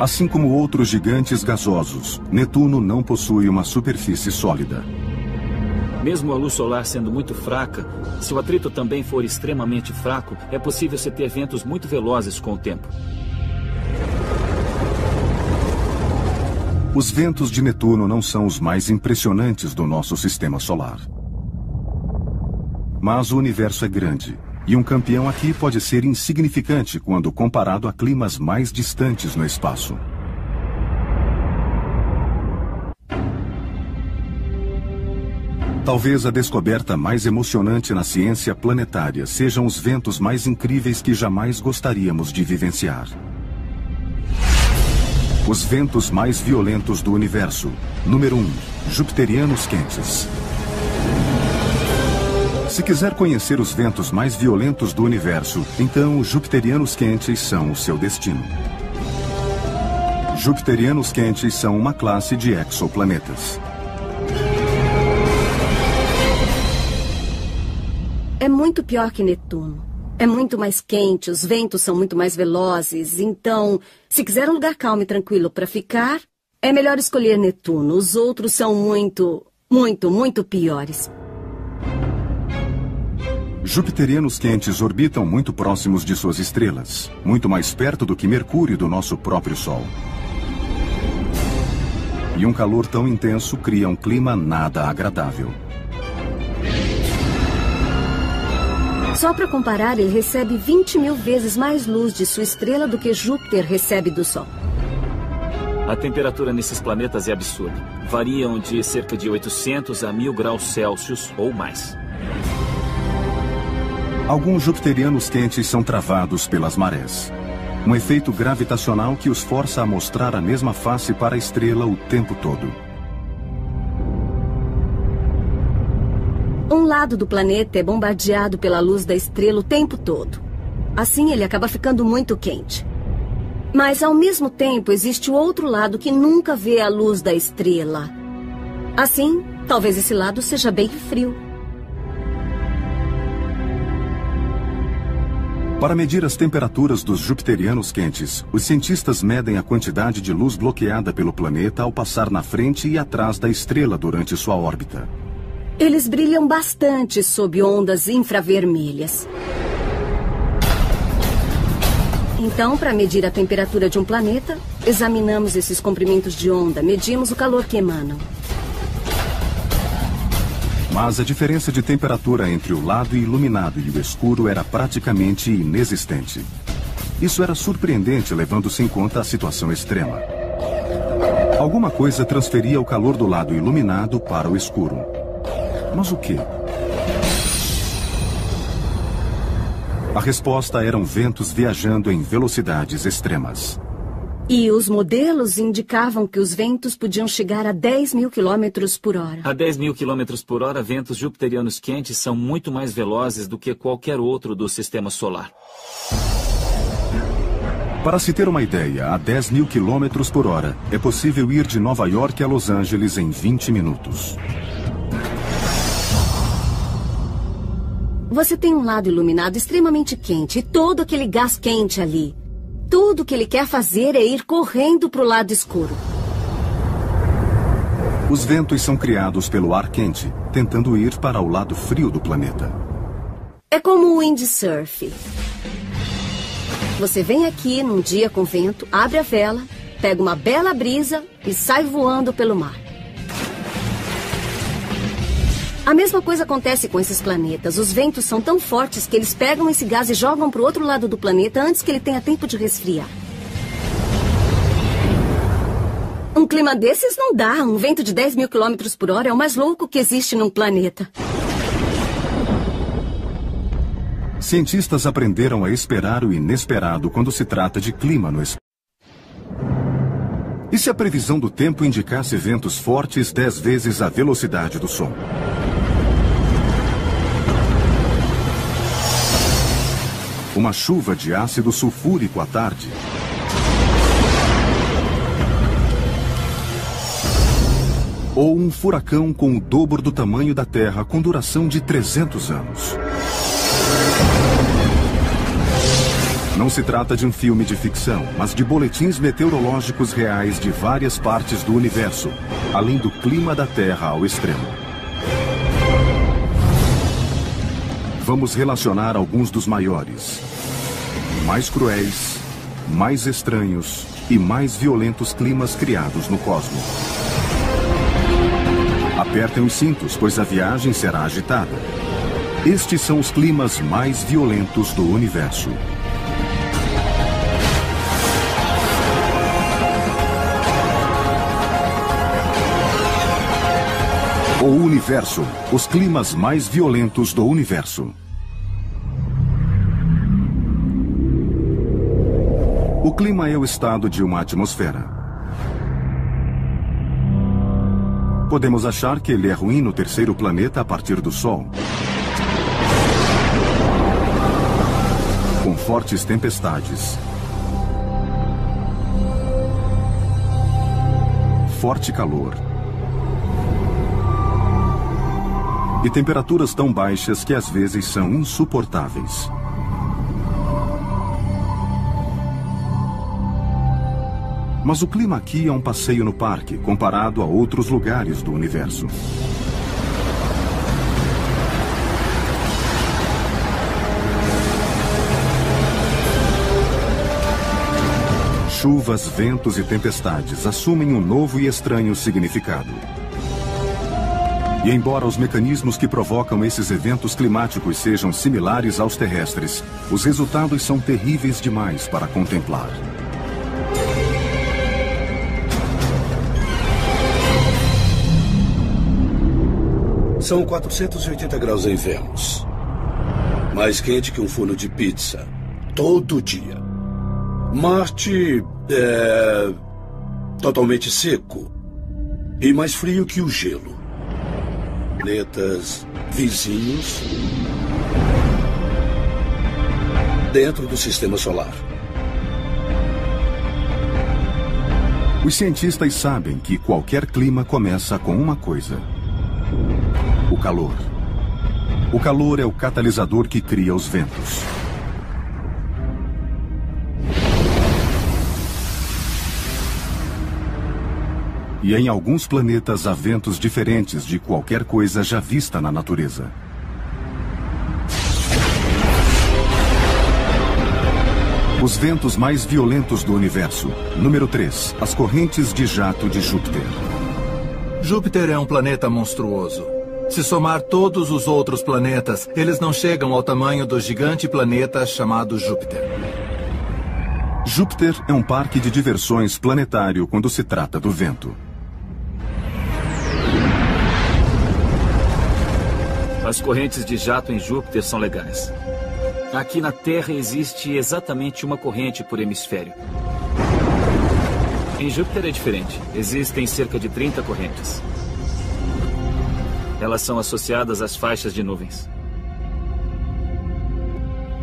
Assim como outros gigantes gasosos, Netuno não possui uma superfície sólida. Mesmo a luz solar sendo muito fraca, se o atrito também for extremamente fraco, é possível se ter ventos muito velozes com o tempo. Os ventos de Netuno não são os mais impressionantes do nosso sistema solar. Mas o universo é grande. E um campeão aqui pode ser insignificante quando comparado a climas mais distantes no espaço. Talvez a descoberta mais emocionante na ciência planetária sejam os ventos mais incríveis que jamais gostaríamos de vivenciar. Os ventos mais violentos do universo. Número 1. Jupiterianos quentes. Se quiser conhecer os ventos mais violentos do universo, então os jupiterianos quentes são o seu destino. Jupiterianos quentes são uma classe de exoplanetas. É muito pior que Netuno. É muito mais quente, os ventos são muito mais velozes. Então, se quiser um lugar calmo e tranquilo para ficar, é melhor escolher Netuno. Os outros são muito piores. Jupiterianos quentes orbitam muito próximos de suas estrelas, muito mais perto do que Mercúrio do nosso próprio Sol. E um calor tão intenso cria um clima nada agradável. Só para comparar, ele recebe 20.000 vezes mais luz de sua estrela do que Júpiter recebe do Sol. A temperatura nesses planetas é absurda. Variam de cerca de 800 a 1.000 graus Celsius ou mais. Alguns jupiterianos quentes são travados pelas marés. Um efeito gravitacional que os força a mostrar a mesma face para a estrela o tempo todo. Um lado do planeta é bombardeado pela luz da estrela o tempo todo. Assim, ele acaba ficando muito quente. Mas, ao mesmo tempo, existe o outro lado que nunca vê a luz da estrela. Assim, talvez esse lado seja bem frio. Para medir as temperaturas dos jupiterianos quentes, os cientistas medem a quantidade de luz bloqueada pelo planeta ao passar na frente e atrás da estrela durante sua órbita. Eles brilham bastante sob ondas infravermelhas. Então, para medir a temperatura de um planeta, examinamos esses comprimentos de onda, medimos o calor que emanam. Mas a diferença de temperatura entre o lado iluminado e o escuro era praticamente inexistente. Isso era surpreendente, levando-se em conta a situação extrema. Alguma coisa transferia o calor do lado iluminado para o escuro. Mas o quê? A resposta eram ventos viajando em velocidades extremas. E os modelos indicavam que os ventos podiam chegar a 10.000 quilômetros por hora. A 10.000 quilômetros por hora, ventos jupiterianos quentes são muito mais velozes do que qualquer outro do sistema solar. Para se ter uma ideia, a 10.000 quilômetros por hora, é possível ir de Nova York a Los Angeles em 20 minutos. Você tem um lado iluminado extremamente quente e todo aquele gás quente ali. Tudo que ele quer fazer é ir correndo para o lado escuro. Os ventos são criados pelo ar quente, tentando ir para o lado frio do planeta. É como o windsurf. Você vem aqui num dia com vento, abre a vela, pega uma bela brisa e sai voando pelo mar. A mesma coisa acontece com esses planetas. Os ventos são tão fortes que eles pegam esse gás e jogam para o outro lado do planeta antes que ele tenha tempo de resfriar. Um clima desses não dá. Um vento de 10.000 quilômetros por hora é o mais louco que existe num planeta. Cientistas aprenderam a esperar o inesperado quando se trata de clima no espaço. E se a previsão do tempo indicasse ventos fortes 10 vezes a velocidade do som? Uma chuva de ácido sulfúrico à tarde. Ou um furacão com o dobro do tamanho da Terra com duração de 300 anos. Não se trata de um filme de ficção, mas de boletins meteorológicos reais de várias partes do universo, além do clima da Terra ao extremo. Vamos relacionar alguns dos maiores, mais cruéis, mais estranhos e mais violentos climas criados no cosmos. Apertem os cintos, pois a viagem será agitada. Estes são os climas mais violentos do universo. O universo, os climas mais violentos do universo. O clima é o estado de uma atmosfera. Podemos achar que ele é ruim no terceiro planeta a partir do Sol. Com fortes tempestades. Forte calor. E temperaturas tão baixas que às vezes são insuportáveis. Mas o clima aqui é um passeio no parque, comparado a outros lugares do universo. Chuvas, ventos e tempestades assumem um novo e estranho significado. E embora os mecanismos que provocam esses eventos climáticos sejam similares aos terrestres, os resultados são terríveis demais para contemplar. São 480 graus em Vênus. Mais quente que um forno de pizza. Todo dia. Marte é totalmente seco. E mais frio que o gelo. Planetas vizinhos dentro do sistema solar. Os cientistas sabem que qualquer clima começa com uma coisa: o calor. O calor é o catalisador que cria os ventos. E em alguns planetas há ventos diferentes de qualquer coisa já vista na natureza. Os ventos mais violentos do universo. Número 3. As correntes de jato de Júpiter. Júpiter é um planeta monstruoso. Se somar todos os outros planetas, eles não chegam ao tamanho do gigante planeta chamado Júpiter. Júpiter é um parque de diversões planetário quando se trata do vento. As correntes de jato em Júpiter são legais. Aqui na Terra existe exatamente uma corrente por hemisfério. Em Júpiter é diferente. Existem cerca de 30 correntes. Elas são associadas às faixas de nuvens.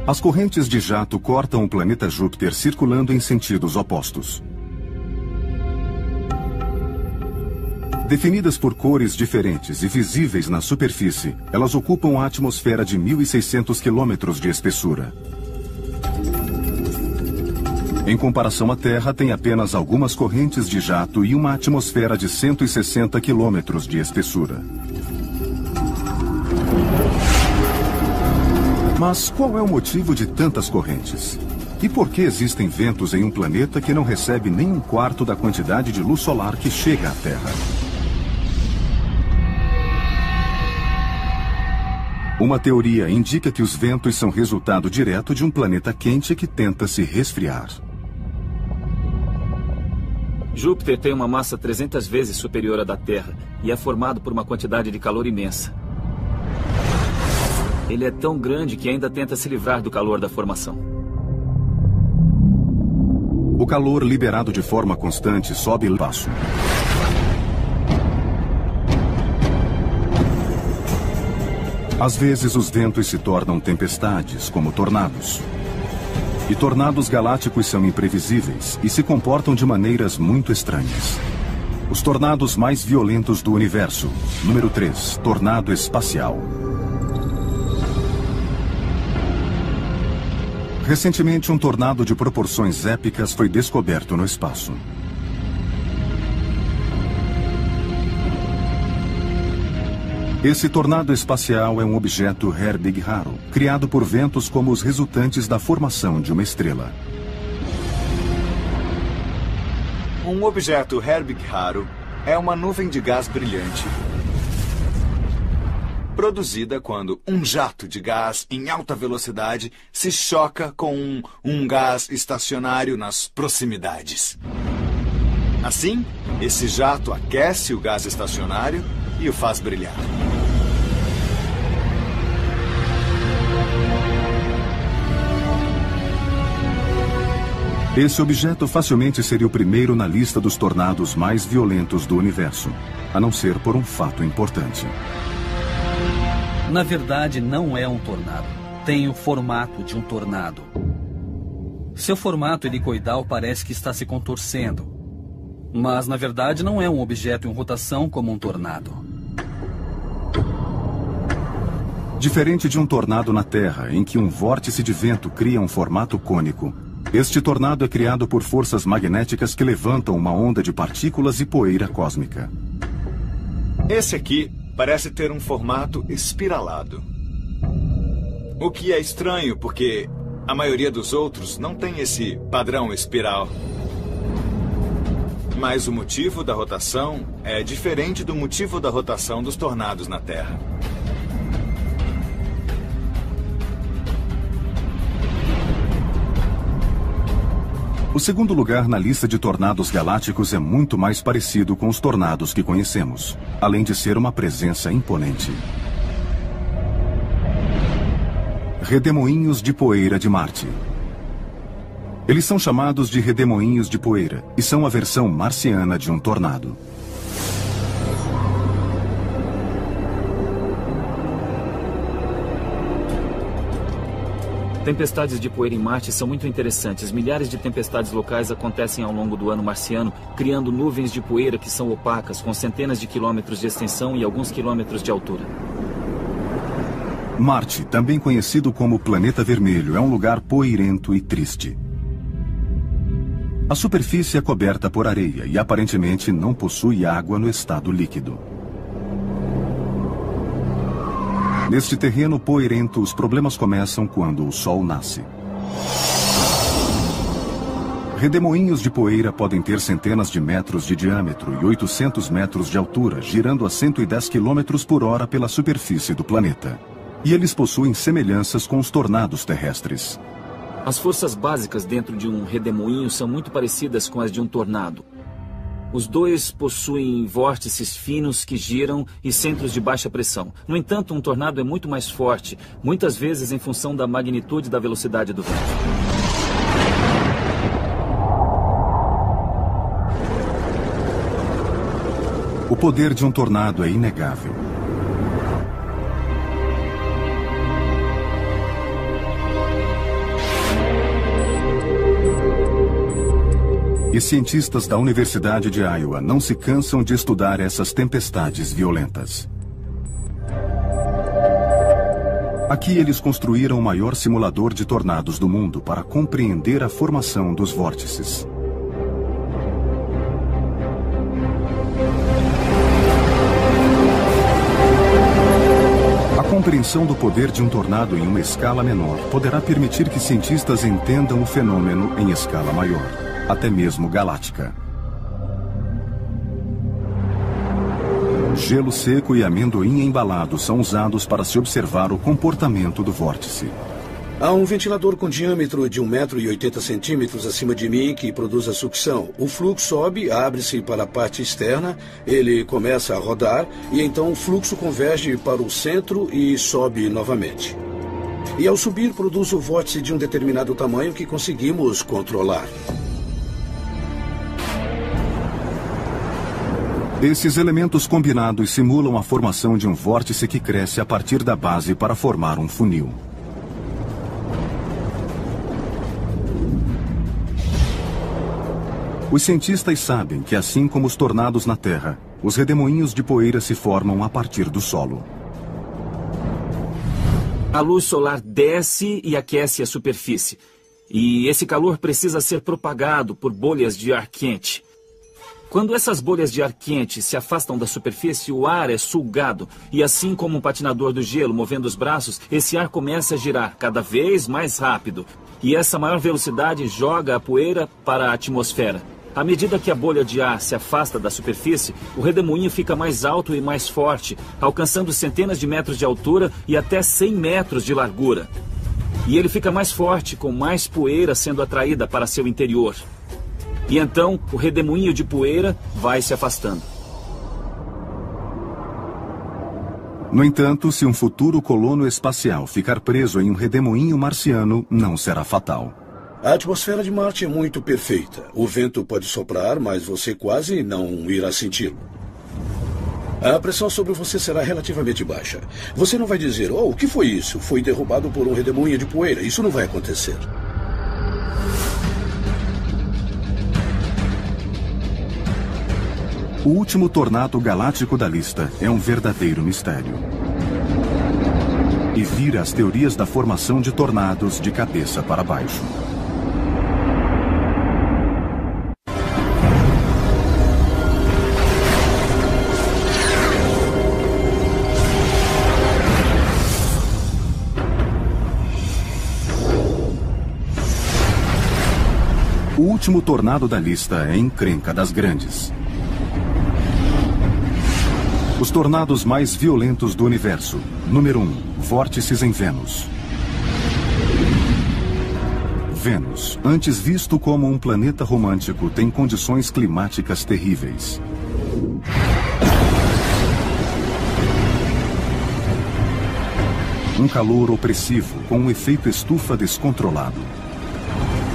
As correntes de jato cortam o planeta Júpiter circulando em sentidos opostos. Definidas por cores diferentes e visíveis na superfície, elas ocupam a atmosfera de 1.600 quilômetros de espessura. Em comparação à Terra, tem apenas algumas correntes de jato e uma atmosfera de 160 quilômetros de espessura. Mas qual é o motivo de tantas correntes? E por que existem ventos em um planeta que não recebe nem um quarto da quantidade de luz solar que chega à Terra? Uma teoria indica que os ventos são resultado direto de um planeta quente que tenta se resfriar. Júpiter tem uma massa 300 vezes superior à da Terra e é formado por uma quantidade de calor imensa. Ele é tão grande que ainda tenta se livrar do calor da formação. O calor liberado de forma constante sobe o passo. Às vezes os ventos se tornam tempestades, como tornados. E tornados galácticos são imprevisíveis e se comportam de maneiras muito estranhas. Os tornados mais violentos do universo. Número 3. Tornado espacial. Recentemente, um tornado de proporções épicas foi descoberto no espaço. Esse tornado espacial é um objeto Herbig raro, criado por ventos como os resultantes da formação de uma estrela. Um objeto Herbig raro é uma nuvem de gás brilhante, produzida quando um jato de gás em alta velocidade se choca com um gás estacionário nas proximidades. Assim, esse jato aquece o gás estacionário e o faz brilhar. Esse objeto facilmente seria o primeiro na lista dos tornados mais violentos do universo. a não ser por um fato importante. Na verdade, não é um tornado. Tem o formato de um tornado. Seu formato helicoidal parece que está se contorcendo. Mas, na verdade, não é um objeto em rotação como um tornado. Diferente de um tornado na Terra, em que um vórtice de vento cria um formato cônico, este tornado é criado por forças magnéticas que levantam uma onda de partículas e poeira cósmica. Esse aqui parece ter um formato espiralado. O que é estranho, porque a maioria dos outros não tem esse padrão espiral. Mas o motivo da rotação é diferente do motivo da rotação dos tornados na Terra. O segundo lugar na lista de tornados galácticos é muito mais parecido com os tornados que conhecemos, além de ser uma presença imponente. Redemoinhos de poeira de Marte. Eles são chamados de redemoinhos de poeira e são a versão marciana de um tornado. Tempestades de poeira em Marte são muito interessantes. Milhares de tempestades locais acontecem ao longo do ano marciano, criando nuvens de poeira que são opacas, com centenas de quilômetros de extensão e alguns quilômetros de altura. Marte, também conhecido como Planeta Vermelho, é um lugar poeirento e triste. A superfície é coberta por areia e aparentemente não possui água no estado líquido. Neste terreno poeirento, os problemas começam quando o Sol nasce. Redemoinhos de poeira podem ter centenas de metros de diâmetro e 800 metros de altura, girando a 110 km por hora pela superfície do planeta. E eles possuem semelhanças com os tornados terrestres. As forças básicas dentro de um redemoinho são muito parecidas com as de um tornado. Os dois possuem vórtices finos que giram e centros de baixa pressão. No entanto, um tornado é muito mais forte, muitas vezes em função da magnitude da velocidade do vento. O poder de um tornado é inegável. E cientistas da Universidade de Iowa não se cansam de estudar essas tempestades violentas. Aqui eles construíram o maior simulador de tornados do mundo para compreender a formação dos vórtices. A compreensão do poder de um tornado em uma escala menor poderá permitir que cientistas entendam o fenômeno em escala maior, até mesmo galáctica. Gelo seco e amendoim embalado são usados para se observar o comportamento do vórtice. Há um ventilador com diâmetro de 1,80 m acima de mim que produz a sucção. O fluxo sobe, abre-se para a parte externa, ele começa a rodar e então o fluxo converge para o centro e sobe novamente. E ao subir produz o vórtice de um determinado tamanho que conseguimos controlar. Esses elementos combinados simulam a formação de um vórtice que cresce a partir da base para formar um funil. Os cientistas sabem que, assim como os tornados na Terra, os redemoinhos de poeira se formam a partir do solo. A luz solar desce e aquece a superfície. E esse calor precisa ser propagado por bolhas de ar quente. Quando essas bolhas de ar quente se afastam da superfície, o ar é sugado. E assim como um patinador do gelo movendo os braços, esse ar começa a girar cada vez mais rápido. E essa maior velocidade joga a poeira para a atmosfera. À medida que a bolha de ar se afasta da superfície, o redemoinho fica mais alto e mais forte, alcançando centenas de metros de altura e até 100 metros de largura. E ele fica mais forte, com mais poeira sendo atraída para seu interior. E então, o redemoinho de poeira vai se afastando. No entanto, se um futuro colono espacial ficar preso em um redemoinho marciano, não será fatal. A atmosfera de Marte é muito perfeita. O vento pode soprar, mas você quase não irá senti-lo. A pressão sobre você será relativamente baixa. Você não vai dizer, oh, o que foi isso? Foi derrubado por um redemoinho de poeira. Isso não vai acontecer. O último tornado galáctico da lista é um verdadeiro mistério. E vira as teorias da formação de tornados de cabeça para baixo. O último tornado da lista é a encrenca das grandes. Os tornados mais violentos do universo. Número 1. Vórtices em Vênus. Vênus, antes visto como um planeta romântico, tem condições climáticas terríveis. Um calor opressivo com um efeito estufa descontrolado.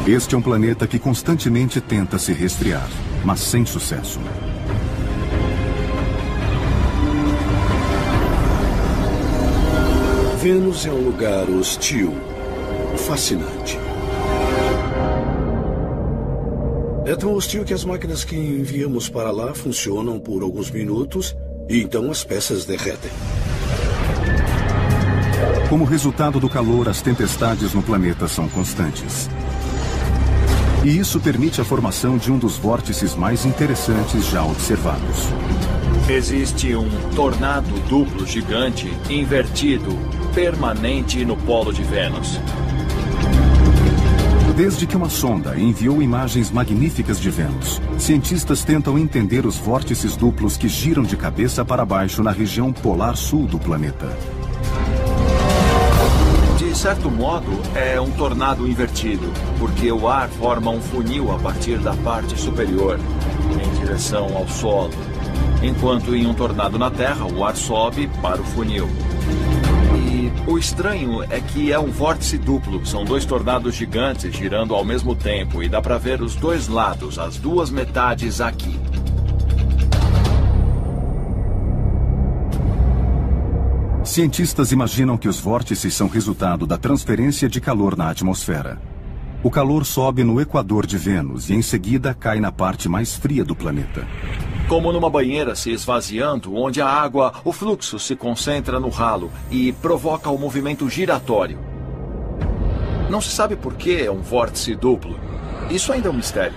Este é um planeta que constantemente tenta se resfriar, mas sem sucesso. Vênus é um lugar hostil, fascinante. É tão hostil que as máquinas que enviamos para lá funcionam por alguns minutos e então as peças derretem. Como resultado do calor, as tempestades no planeta são constantes. E isso permite a formação de um dos vórtices mais interessantes já observados. Existe um tornado duplo gigante invertido permanente no polo de Vênus. Desde que uma sonda enviou imagens magníficas de Vênus, cientistas tentam entender os vórtices duplos que giram de cabeça para baixo na região polar sul do planeta. De certo modo, é um tornado invertido, porque o ar forma um funil a partir da parte superior, em direção ao solo, enquanto em um tornado na Terra, o ar sobe para o funil. E o estranho é que é um vórtice duplo, são dois tornados gigantes girando ao mesmo tempo, e dá para ver os dois lados, as duas metades aqui. Cientistas imaginam que os vórtices são resultado da transferência de calor na atmosfera. O calor sobe no equador de Vênus e em seguida cai na parte mais fria do planeta. Como numa banheira se esvaziando, onde a água, o fluxo se concentra no ralo e provoca o movimento giratório. Não se sabe por que é um vórtice duplo. Isso ainda é um mistério.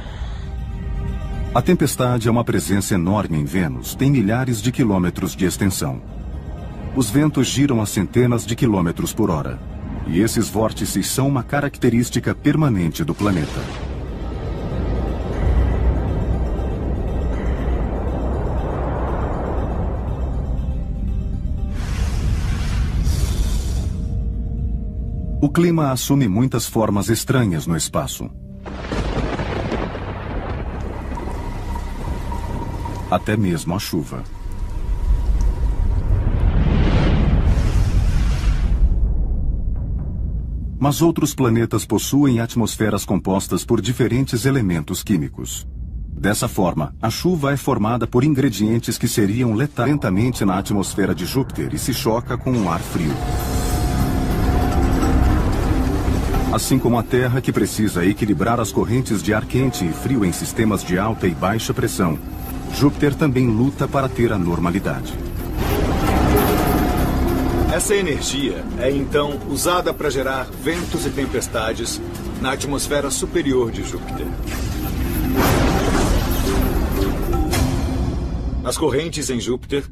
A tempestade é uma presença enorme em Vênus, tem milhares de quilômetros de extensão. Os ventos giram a centenas de quilômetros por hora. E esses vórtices são uma característica permanente do planeta. O clima assume muitas formas estranhas no espaço. Até mesmo a chuva. Mas outros planetas possuem atmosferas compostas por diferentes elementos químicos. Dessa forma, a chuva é formada por ingredientes que seriam lentamente na atmosfera de Júpiter e se choca com um ar frio. Assim como a Terra, que precisa equilibrar as correntes de ar quente e frio em sistemas de alta e baixa pressão, Júpiter também luta para ter a normalidade. Essa energia é então usada para gerar ventos e tempestades na atmosfera superior de Júpiter. As correntes em Júpiter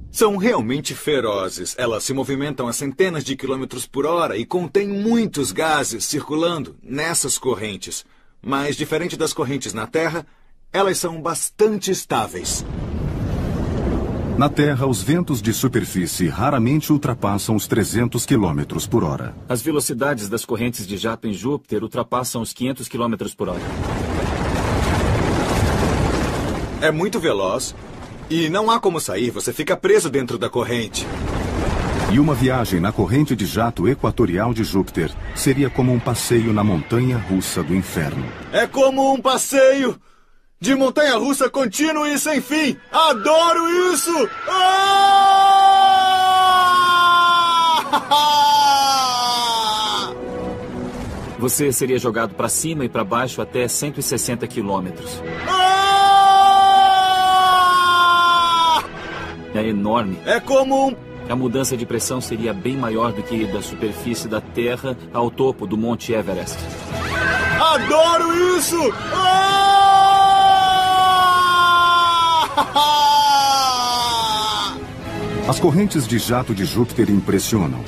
são realmente ferozes. Elas se movimentam a centenas de quilômetros por hora e contêm muitos gases circulando nessas correntes. Mas, diferente das correntes na Terra, elas são bastante estáveis. Na Terra, os ventos de superfície raramente ultrapassam os 300 km por hora. As velocidades das correntes de jato em Júpiter ultrapassam os 500 km por hora. É muito veloz e não há como sair, você fica preso dentro da corrente. E uma viagem na corrente de jato equatorial de Júpiter seria como um passeio na montanha russa do inferno. É como um passeio de montanha-russa contínua e sem fim. Adoro isso! Você seria jogado para cima e para baixo até 160 quilômetros. É enorme. É como um... A mudança de pressão seria bem maior do que ir da superfície da Terra ao topo do Monte Everest. Adoro isso! As correntes de jato de Júpiter impressionam.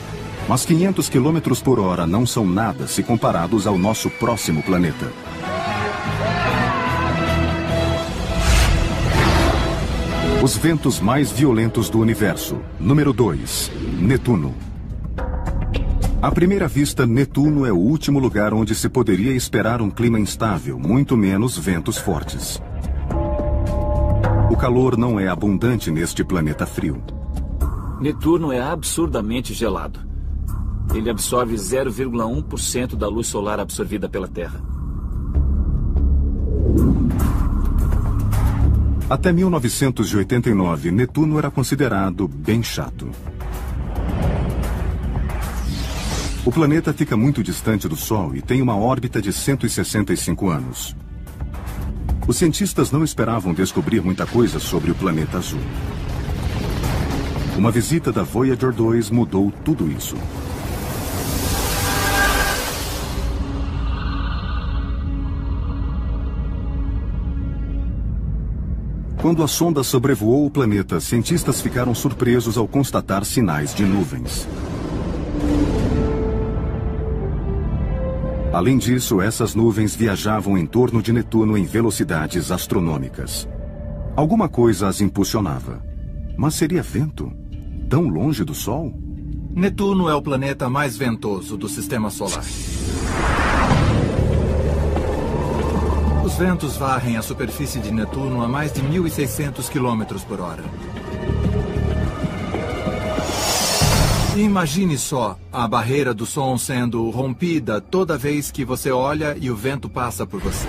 Mas 500 km por hora não são nada se comparados ao nosso próximo planeta. Os ventos mais violentos do universo. Número 2. Netuno. À primeira vista, Netuno é o último lugar onde se poderia esperar um clima instável, muito menos ventos fortes. O calor não é abundante neste planeta frio. Netuno é absurdamente gelado. Ele absorve 0,1% da luz solar absorvida pela Terra. Até 1989, Netuno era considerado bem chato. O planeta fica muito distante do Sol e tem uma órbita de 165 anos. Os cientistas não esperavam descobrir muita coisa sobre o planeta azul. Uma visita da Voyager 2 mudou tudo isso. Quando a sonda sobrevoou o planeta, cientistas ficaram surpresos ao constatar sinais de nuvens. Além disso, essas nuvens viajavam em torno de Netuno em velocidades astronômicas. Alguma coisa as impulsionava. Mas seria vento? Tão longe do Sol? Netuno é o planeta mais ventoso do Sistema Solar. Os ventos varrem a superfície de Netuno a mais de 1.600 km por hora. E imagine só a barreira do som sendo rompida toda vez que você olha e o vento passa por você.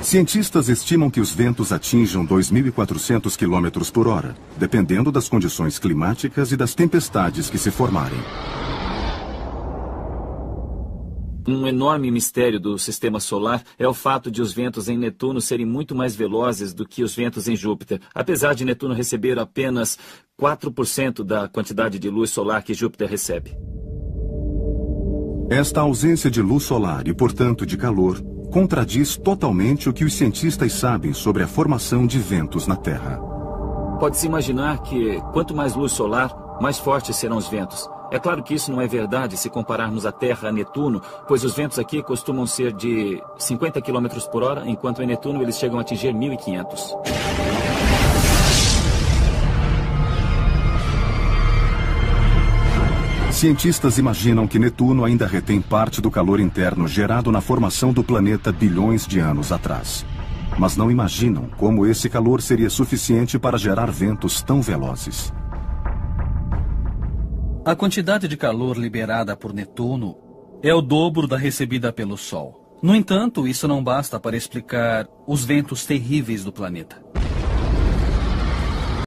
Cientistas estimam que os ventos atinjam 2.400 km por hora, dependendo das condições climáticas e das tempestades que se formarem. Um enorme mistério do Sistema Solar é o fato de os ventos em Netuno serem muito mais velozes do que os ventos em Júpiter, apesar de Netuno receber apenas 4% da quantidade de luz solar que Júpiter recebe. Esta ausência de luz solar e, portanto, de calor, contradiz totalmente o que os cientistas sabem sobre a formação de ventos na Terra. Pode-se imaginar que, quanto mais luz solar, mais fortes serão os ventos. É claro que isso não é verdade se compararmos a Terra a Netuno, pois os ventos aqui costumam ser de 50 km por hora, enquanto em Netuno eles chegam a atingir 1.500. Cientistas imaginam que Netuno ainda retém parte do calor interno gerado na formação do planeta bilhões de anos atrás. Mas não imaginam como esse calor seria suficiente para gerar ventos tão velozes. A quantidade de calor liberada por Netuno é o dobro da recebida pelo Sol. No entanto, isso não basta para explicar os ventos terríveis do planeta.